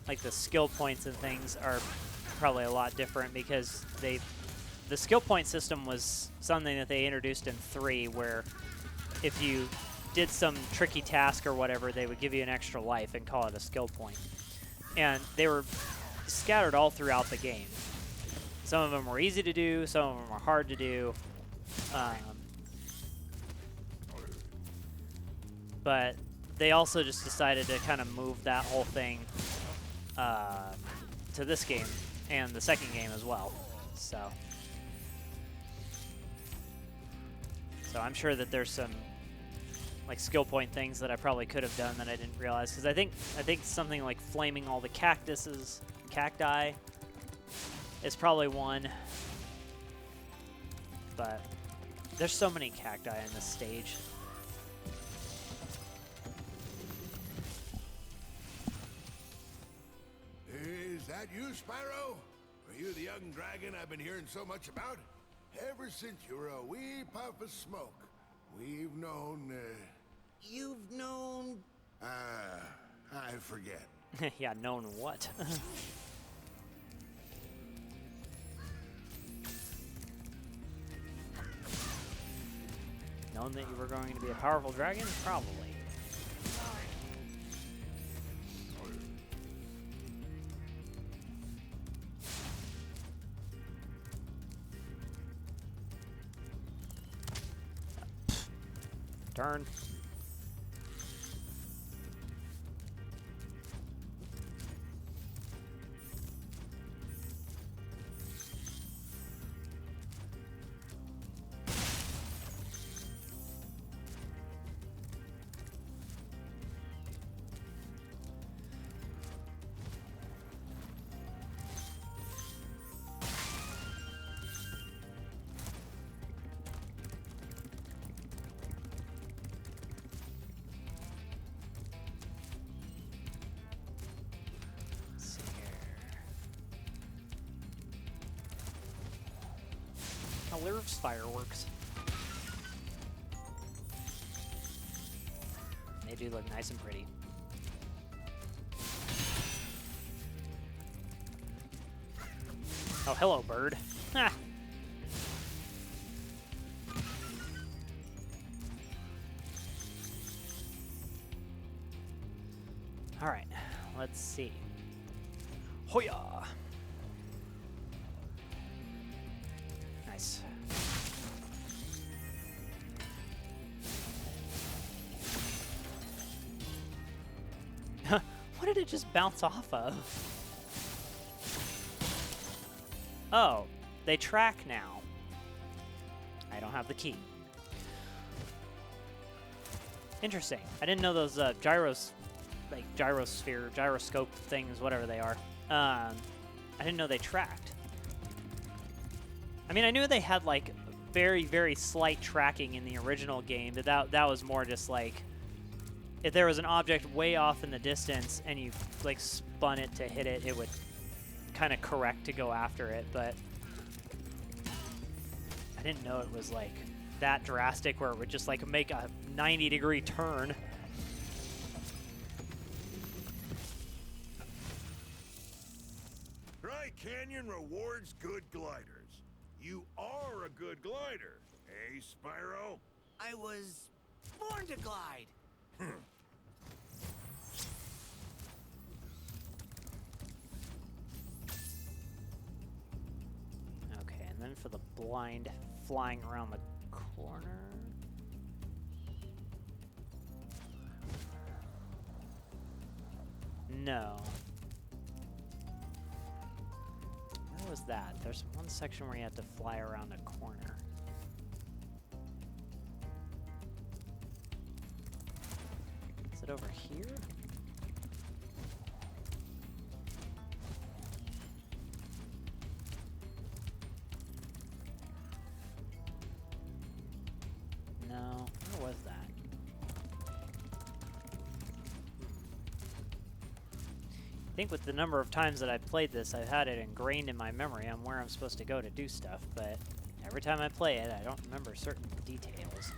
like the skill points and things are probably a lot different because the skill point system was something that they introduced in 3 where if you did some tricky task or whatever, they would give you an extra life and call it a skill point. And they were scattered all throughout the game. Some of them were easy to do, some of them were hard to do. But they also just decided to kind of move that whole thing to this game and the second game as well. So I'm sure that there's some like skill point things that I probably could have done that I didn't realize, because I think something like flaming all the cacti is probably one. But there's so many cacti in this stage. Is that you, Spyro? Are you the young dragon I've been hearing so much about? Ever since you were a wee puff of smoke, we've known, You've known... I forget. Yeah, known what? Known that you were going to be a powerful dragon? Probably. Turn. There's fireworks. They do look nice and pretty. Oh, hello, bird. Ha! All right, let's see. Hoya! Nice. What did it just bounce off of? Oh, they track now. I don't have the key. Interesting. I didn't know those gyroscope things, whatever they are. I didn't know they tracked. I mean, I knew they had like very, very slight tracking in the original game, but that was more just like if there was an object way off in the distance and you like spun it to hit it, it would kind of correct to go after it. But I didn't know it was like that drastic where it would just like make a 90-degree turn. Tri-Canyon rewards good gliders. You are a good glider, eh, Spyro? I was born to glide. Okay, and then for the blind flying around the corner. No. Where was that? There's one section where you have to fly around a corner. Is it over here? No, where was that? I think with the number of times that I've played this, I've had it ingrained in my memory on where I'm supposed to go to do stuff, but every time I play it, I don't remember certain details.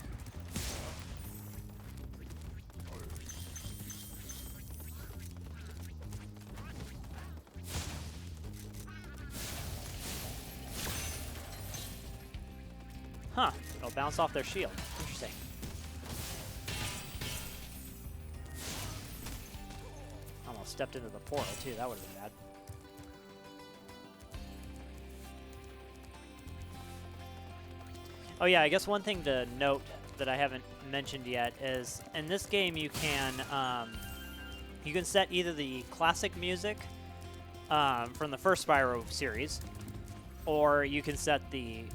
Huh, it'll bounce off their shield. Interesting. stepped into the portal, too. That would have been bad. Oh, yeah, I guess one thing to note that I haven't mentioned yet is in this game you can set either the classic music from the first Spyro series, or you can set the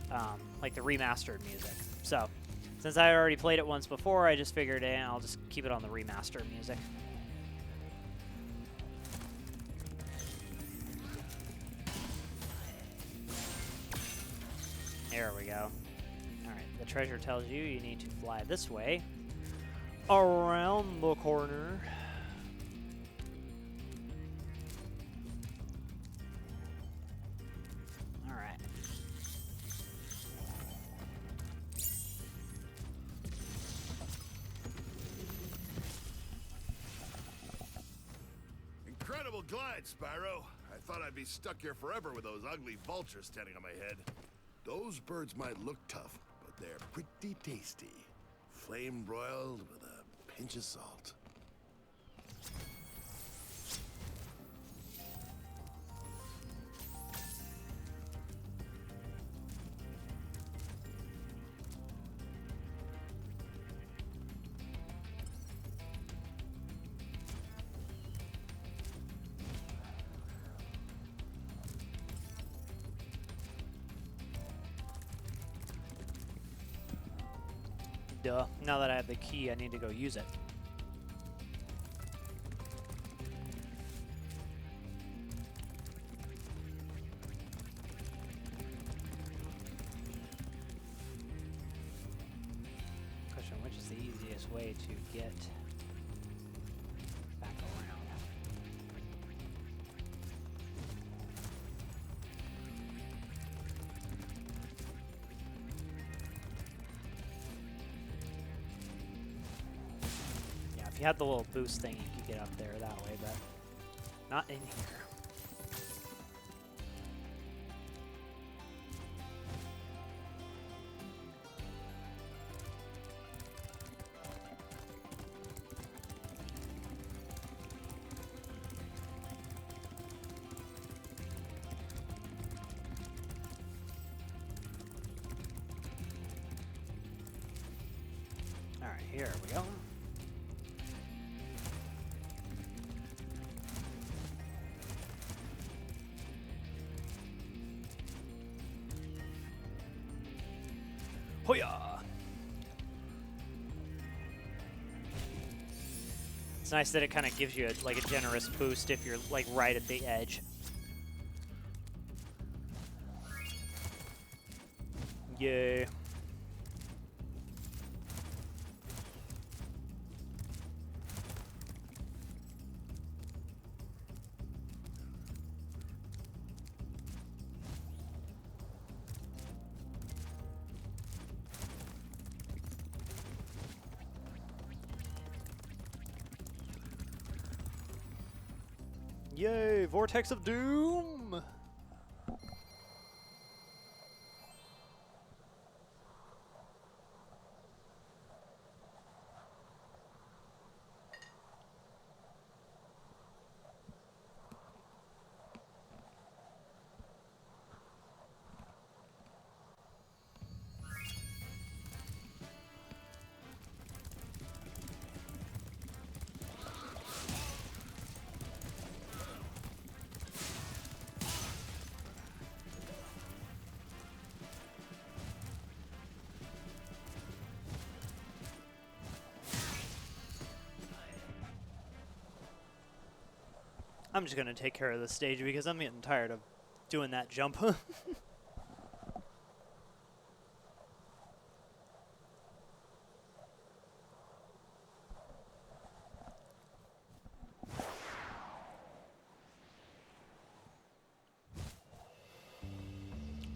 like the remastered music. So since I already played it once before, I just figured I'll just keep it on the remastered music. There we go. Alright, the treasure tells you you need to fly this way, around the corner. Alright. Incredible glide, Spyro. I thought I'd be stuck here forever with those ugly vultures standing on my head. Those birds might look tough, but they're pretty tasty. Flame broiled with a pinch of salt. Duh. Now that I have the key, I need to go use it. Question, which is the easiest way to get back around? If you had the little boost thing, you could get up there that way, but not in here. All right, here we go. It's nice that it kind of gives you like a generous boost if you're like right at the edge. Yay. Yay, Vortex of Doom! I'm just gonna take care of this stage because I'm getting tired of doing that jump.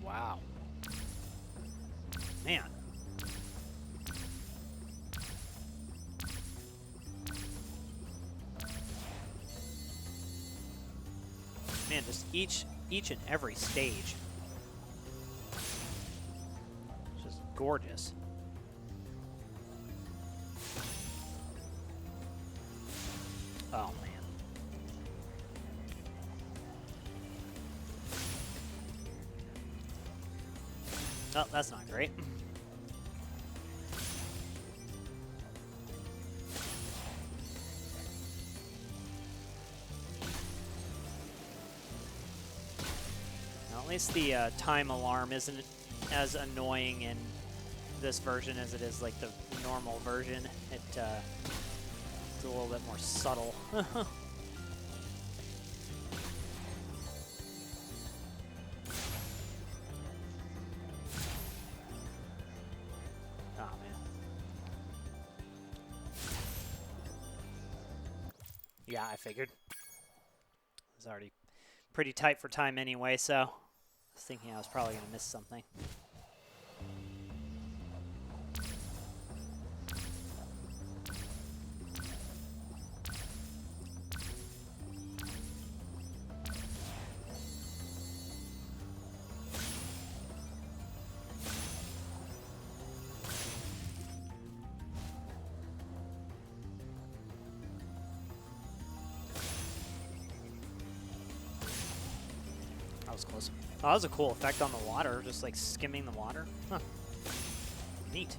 Wow. Man. Man, just each and every stage. It's just gorgeous. Oh man. Oh, that's not great. Now, at least the time alarm isn't as annoying in this version as it is like the normal version. It's a little bit more subtle. Yeah, I figured. It was already pretty tight for time anyway, so I was thinking I was probably going to miss something. That was close. Oh, that was a cool effect on the water, just like skimming the water. Huh. Neat.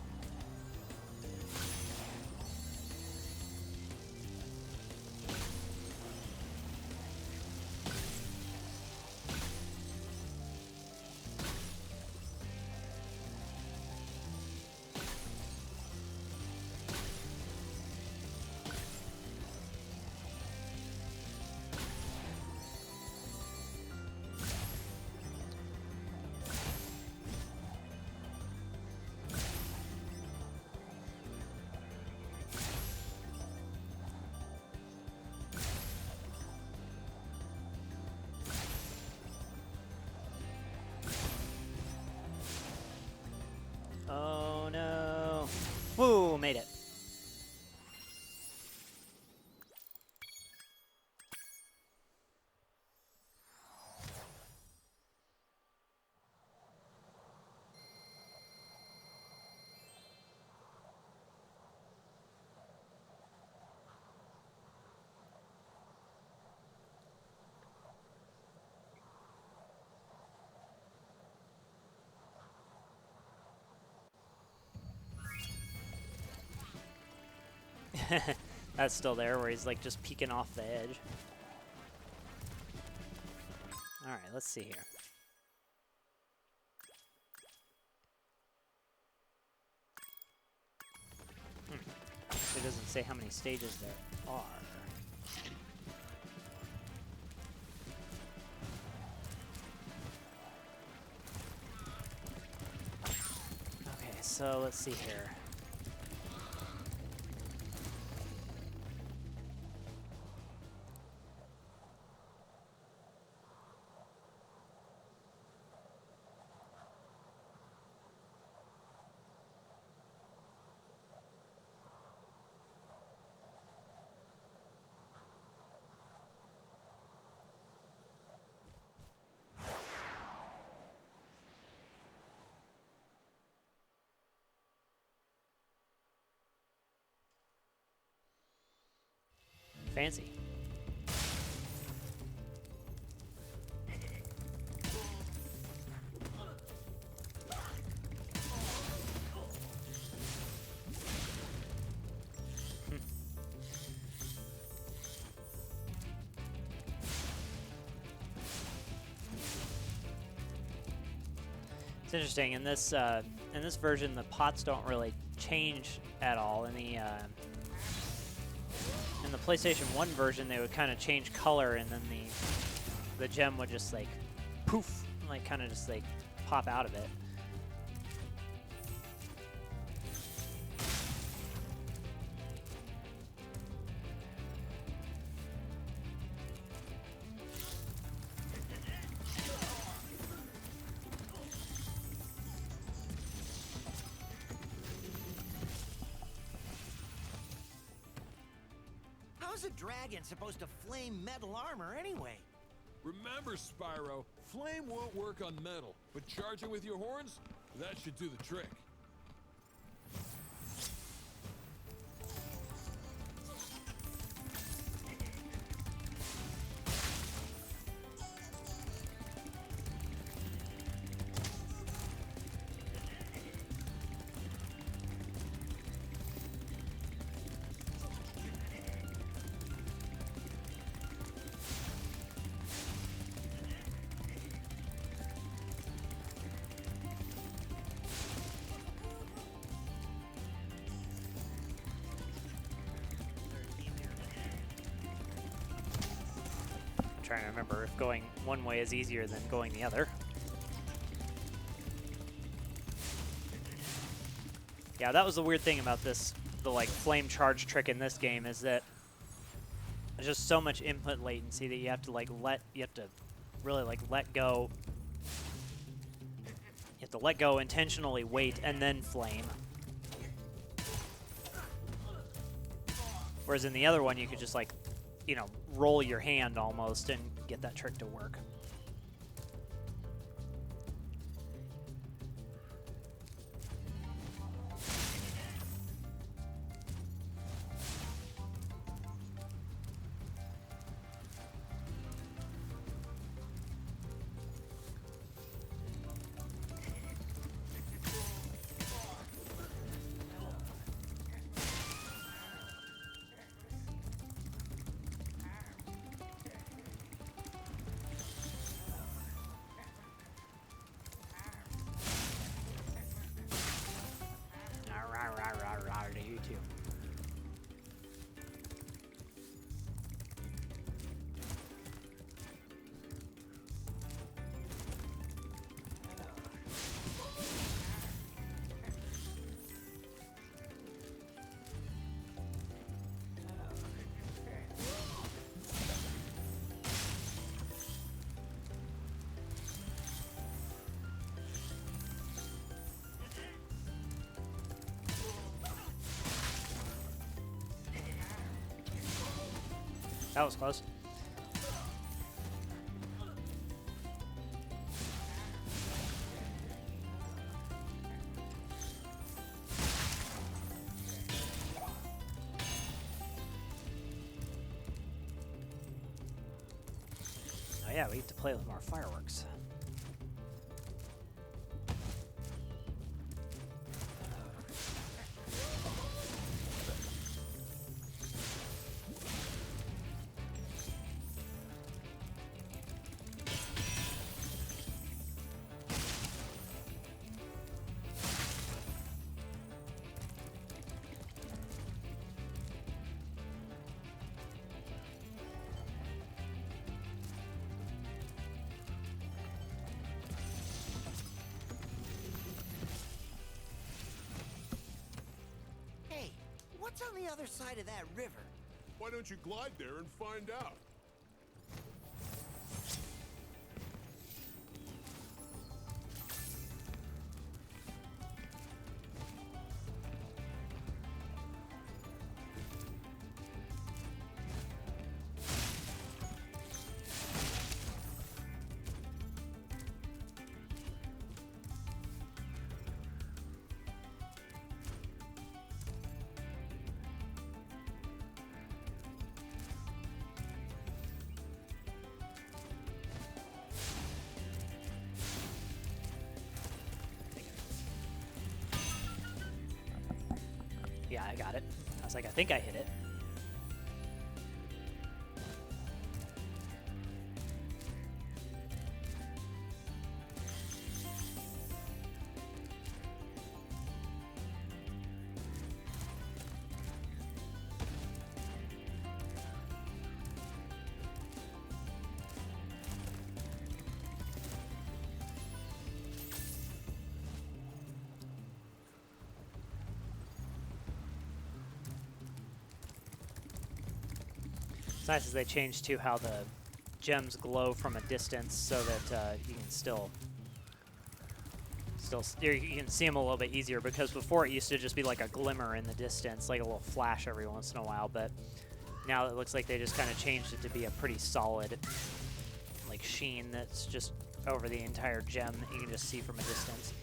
Oh no. Woo, made it. That's still there where he's like just peeking off the edge. Alright, let's see here. It doesn't say how many stages there are. Okay, so let's see here. Fancy. It's interesting in this version the pots don't really change at all. In the PlayStation 1 version, they would kind of change color, and then the gem would just like poof, like kind of just like pop out of it. How's a dragon supposed to flame metal armor anyway? Remember, Spyro, flame won't work on metal, but charging with your horns, that should do the trick. trying to remember if going one way is easier than going the other. Yeah, that was the weird thing about this, the like flame charge trick in this game, is that there's just so much input latency that you have to like really like let go. You have to let go, intentionally wait, and then flame. Whereas in the other one, you could just like, you know, roll your hand almost and get that trick to work. You too. That was close. Oh yeah, we get to play with more fireworks. What's on the other side of that river? Why don't you glide there and find out? Yeah, I got it. I was like, I think I hit it. It's nice as they changed to how the gems glow from a distance, so that you can still you can see them a little bit easier. Because before it used to just be like a glimmer in the distance, like a little flash every once in a while. But now it looks like they just kind of changed it to be a pretty solid, like sheen that's just over the entire gem that you can just see from a distance.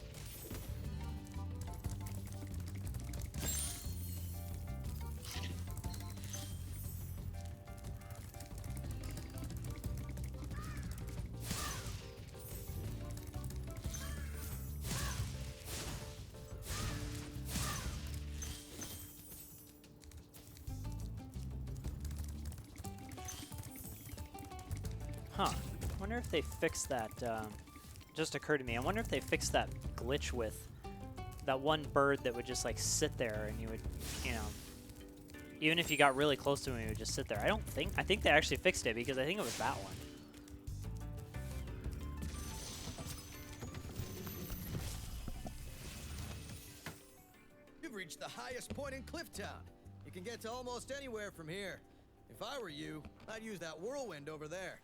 Huh. I wonder if they fixed that, just occurred to me, I wonder if they fixed that glitch with that one bird that would just like sit there and you would, you know, even if you got really close to him, he would just sit there. I think they actually fixed it, because I think it was that one. highest point in Clifftown. You can get to almost anywhere from here. If I were you, I'd use that whirlwind over there.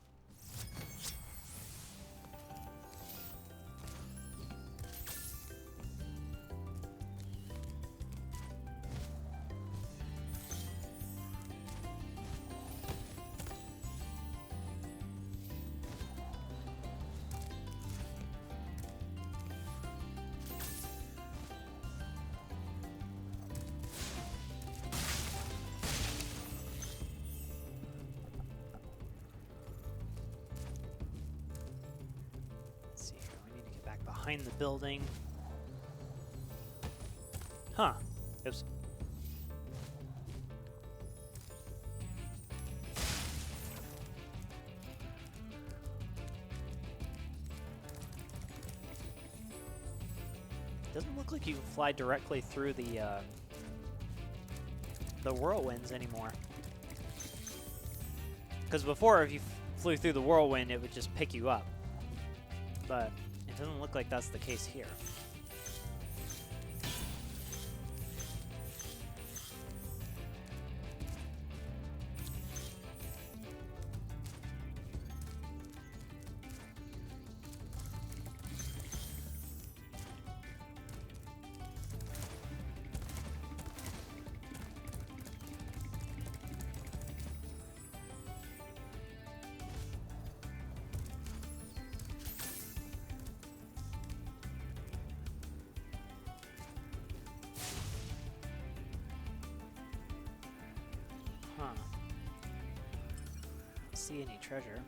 Behind the building. Huh. Oops. Doesn't look like you can fly directly through the whirlwinds anymore. Because before, if you flew through the whirlwind, it would just pick you up. But it doesn't look like that's the case here. See any treasure.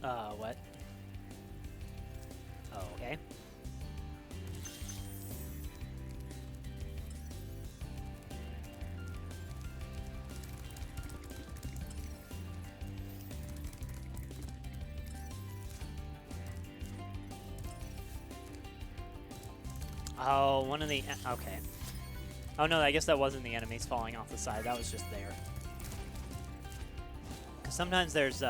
What? Oh, okay. Oh, one of the... Okay. Oh, no, I guess that wasn't the enemies falling off the side. That was just there. Sometimes there's,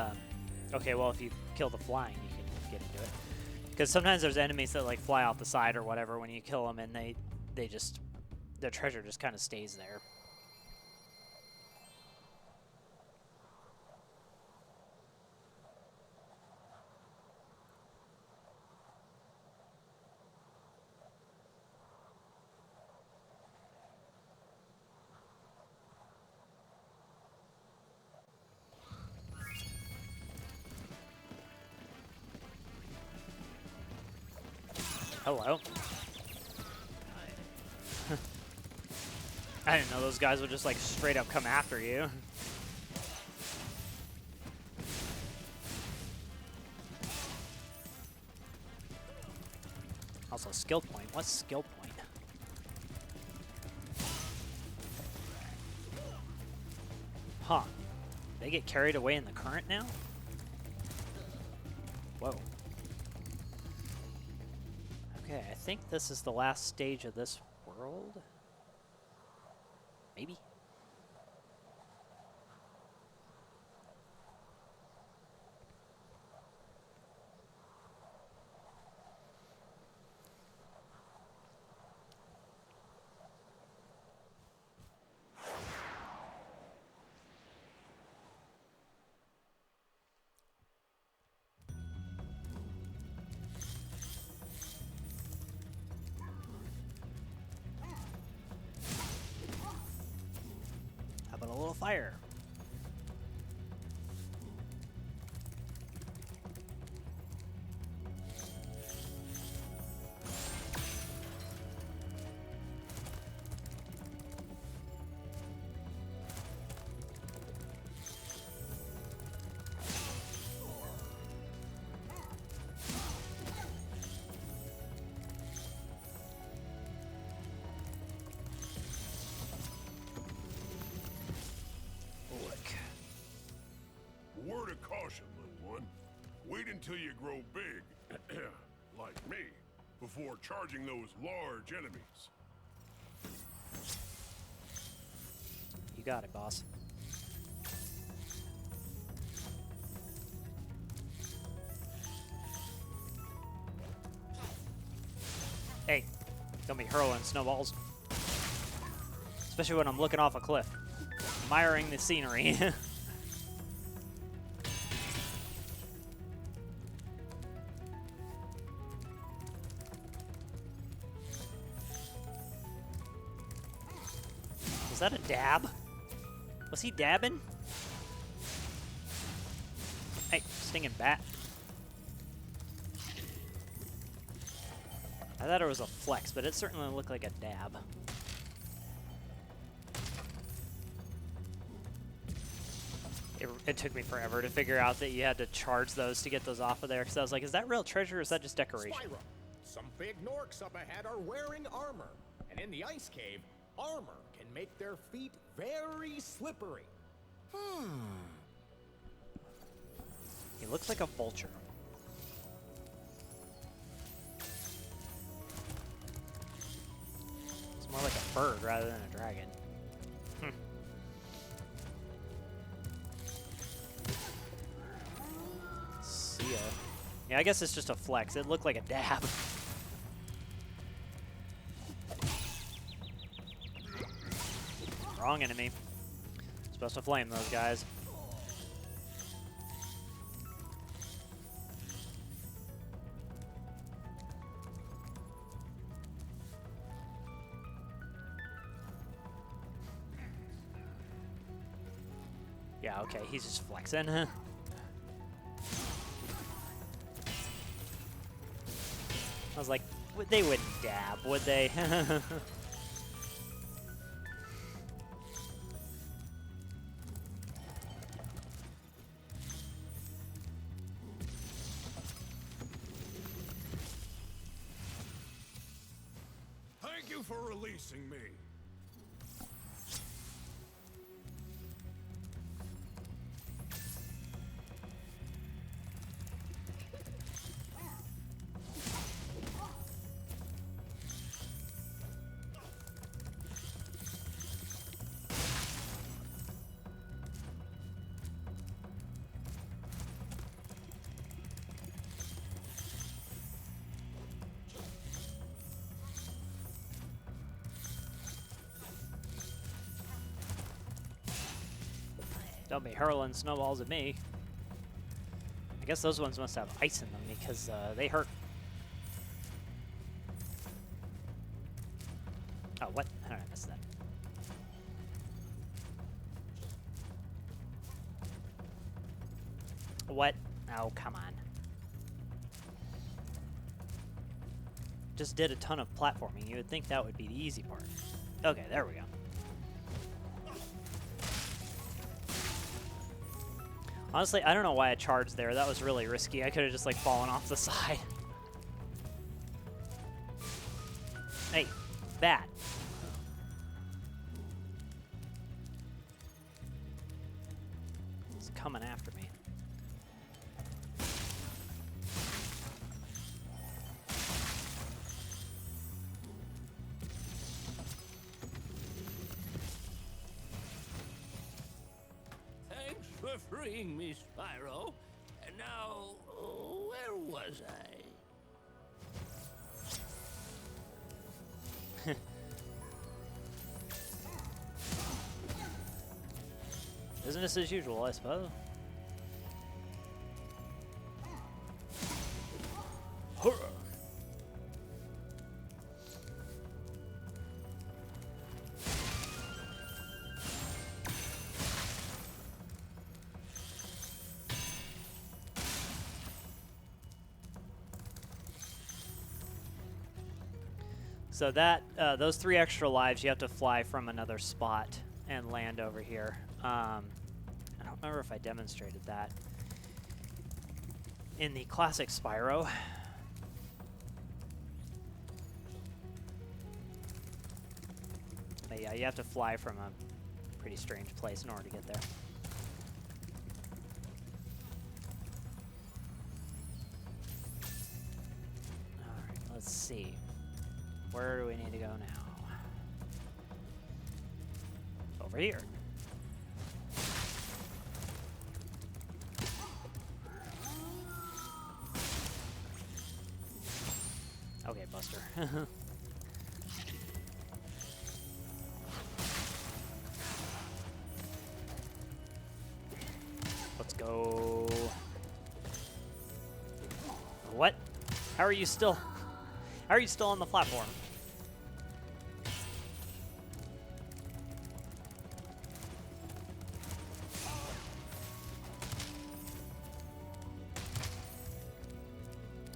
okay, well, if you kill the flying, you can get into it. Because sometimes there's enemies that, like, fly off the side or whatever when you kill them, and they just, their treasure just kind of stays there. Hello. I didn't know those guys would just like straight up come after you. Also, skill point. What's skill point? Huh. They get carried away in the current now? Whoa. Okay, I think this is the last stage of this world. Maybe? Fire. Word of caution, little one. Wait until you grow big, like me, before charging those large enemies. You got it, boss. Hey, don't be hurling snowballs. Especially when I'm looking off a cliff, admiring the scenery. Was that a dab? Was he dabbing? Hey, stinging bat. I thought it was a flex, but it certainly looked like a dab. It took me forever to figure out that you had to charge those to get those off of there, because I was like, is that real treasure or is that just decoration? Spyro, some big Norks up ahead are wearing armor, and in the ice cave, armor can make their feet very slippery. He looks like a vulture. It's more like a bird rather than a dragon. See ya. Yeah, I guess it's just a flex. It looked like a dab. Wrong enemy. Supposed to flame those guys. Yeah, okay, he's just flexing, huh? I was like, they wouldn't dab, would they? Thank you for releasing me. Don't be hurling snowballs at me. I guess those ones must have ice in them because they hurt. Oh, what? How did I miss that? What? Oh, come on. Just did a ton of platforming. You would think that would be the easy part. Okay, there we go. Honestly, I don't know why I charged there. That was really risky. I could have just, like, fallen off the side. Hey, bat. It's coming after me. For freeing me, Spyro. And now, where was I? Business as usual, I suppose. So that, those 3 extra lives, you have to fly from another spot and land over here. I don't remember if I demonstrated that in the classic Spyro. But yeah, you have to fly from a pretty strange place in order to get there. Alright, let's see. Where do we need to go now? Over here. Okay, Buster. Go. What? How are you still? How are you still on the platform?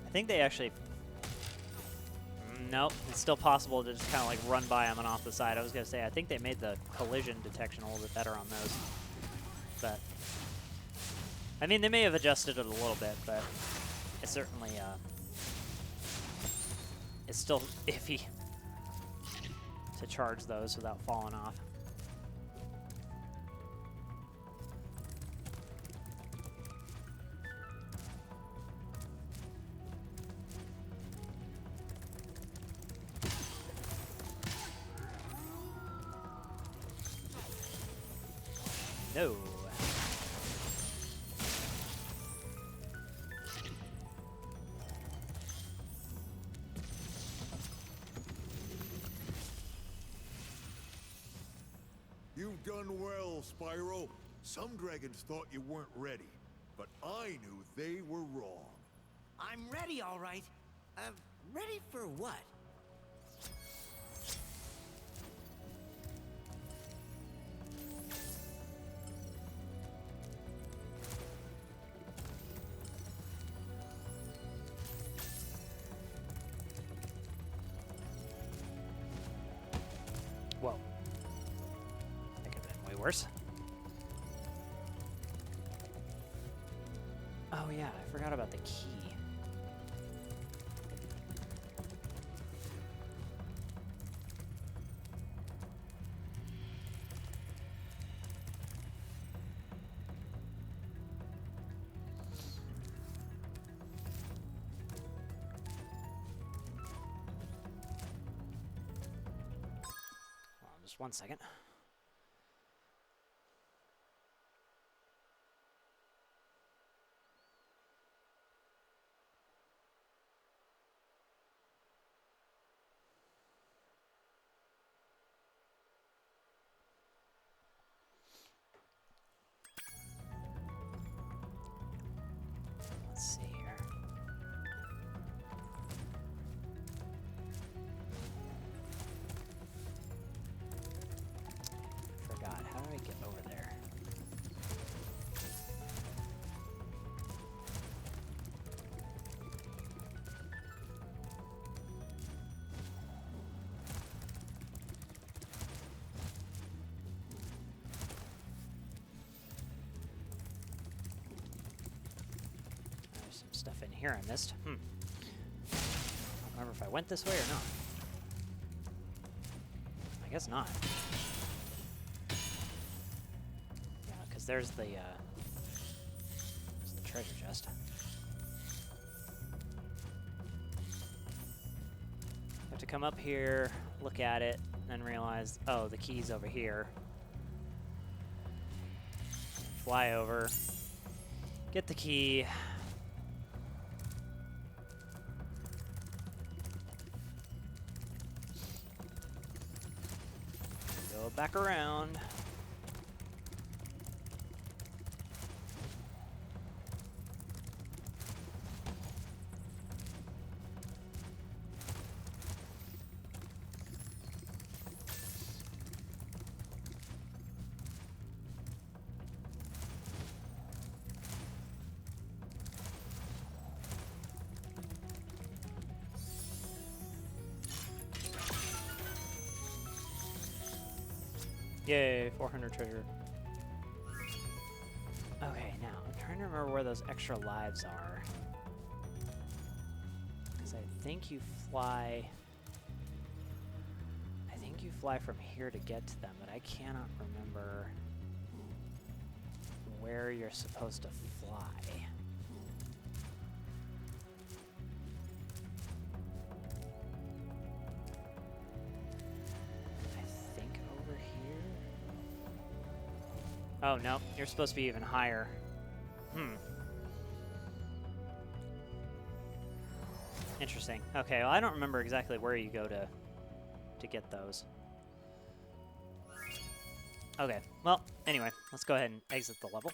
I think they actually... Nope, it's still possible to just kind of like run by them and off the side. I was going to say, I think they made the collision detection a little bit better on those. But, I mean, they may have adjusted it a little bit, but it's certainly, it's still iffy to charge those without falling off. No. You've done well, Spyro. Some dragons thought you weren't ready, but I knew they were wrong. I'm ready, all right. Ready for what? Whoa. That could have been way worse. Oh yeah, I forgot about the key. Hold on, just 1 second. Let's see here. Forgot. How do I get over there? There's some stuff in here I missed. I don't remember if I went this way or not. I guess not. Yeah, because there's the treasure chest. Have to come up here, look at it, and then realize, oh, the key's over here. Fly over, get the key. Go back around. Yay, 400 treasure. Okay, now I'm trying to remember where those extra lives are. Because I think you fly... I think you fly from here to get to them, but I cannot remember where you're supposed to fly. Oh, no, you're supposed to be even higher. Interesting. Okay, well, I don't remember exactly where you go to get those. Okay, well, anyway, let's go ahead and exit the level.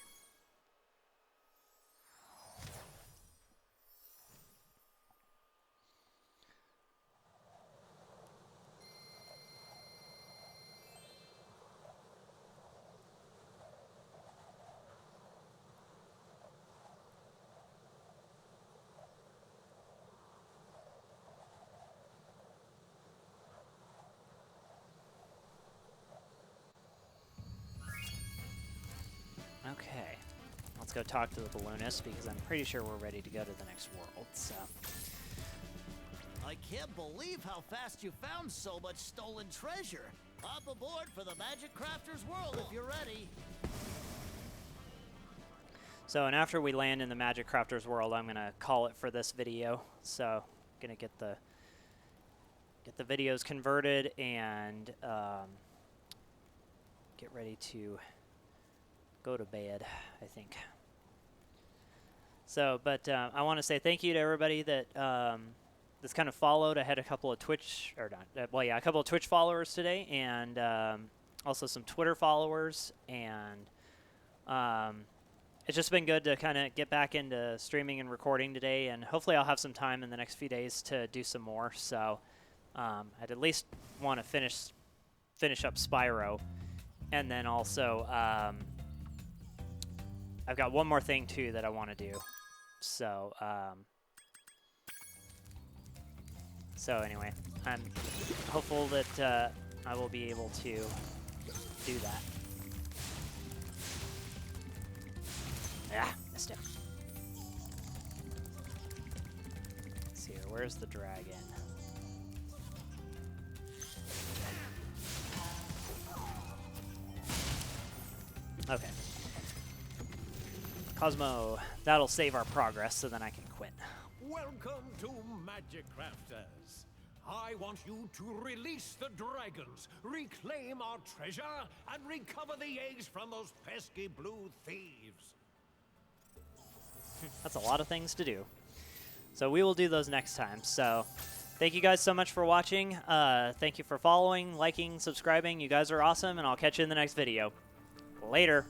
Okay. Let's go talk to the balloonist because I'm pretty sure we're ready to go to the next world. So. I can't believe how fast you found so much stolen treasure. Hop aboard for the Magic Crafter's world if you're ready. So, and after we land in the Magic Crafter's world, I'm gonna call it for this video. So, gonna get the videos converted and get ready to go to bed, I think. So, but I want to say thank you to everybody that that's kind of followed. I had a couple of Twitch, or not, well, yeah, a couple of Twitch followers today, and also some Twitter followers, and it's just been good to kind of get back into streaming and recording today, and hopefully I'll have some time in the next few days to do some more. So I'd at least want to finish up Spyro, and then also I've got one more thing too that I want to do. So so anyway, I'm hopeful that I will be able to do that. Ah, missed him. Let's see here, where's the dragon? Okay. Cosmo, that'll save our progress so then I can quit. Welcome to Magic Crafters. I want you to release the dragons, reclaim our treasure, and recover the eggs from those pesky blue thieves. That's a lot of things to do. So we will do those next time. So thank you guys so much for watching. Thank you for following, liking, subscribing. You guys are awesome, and I'll catch you in the next video. Later.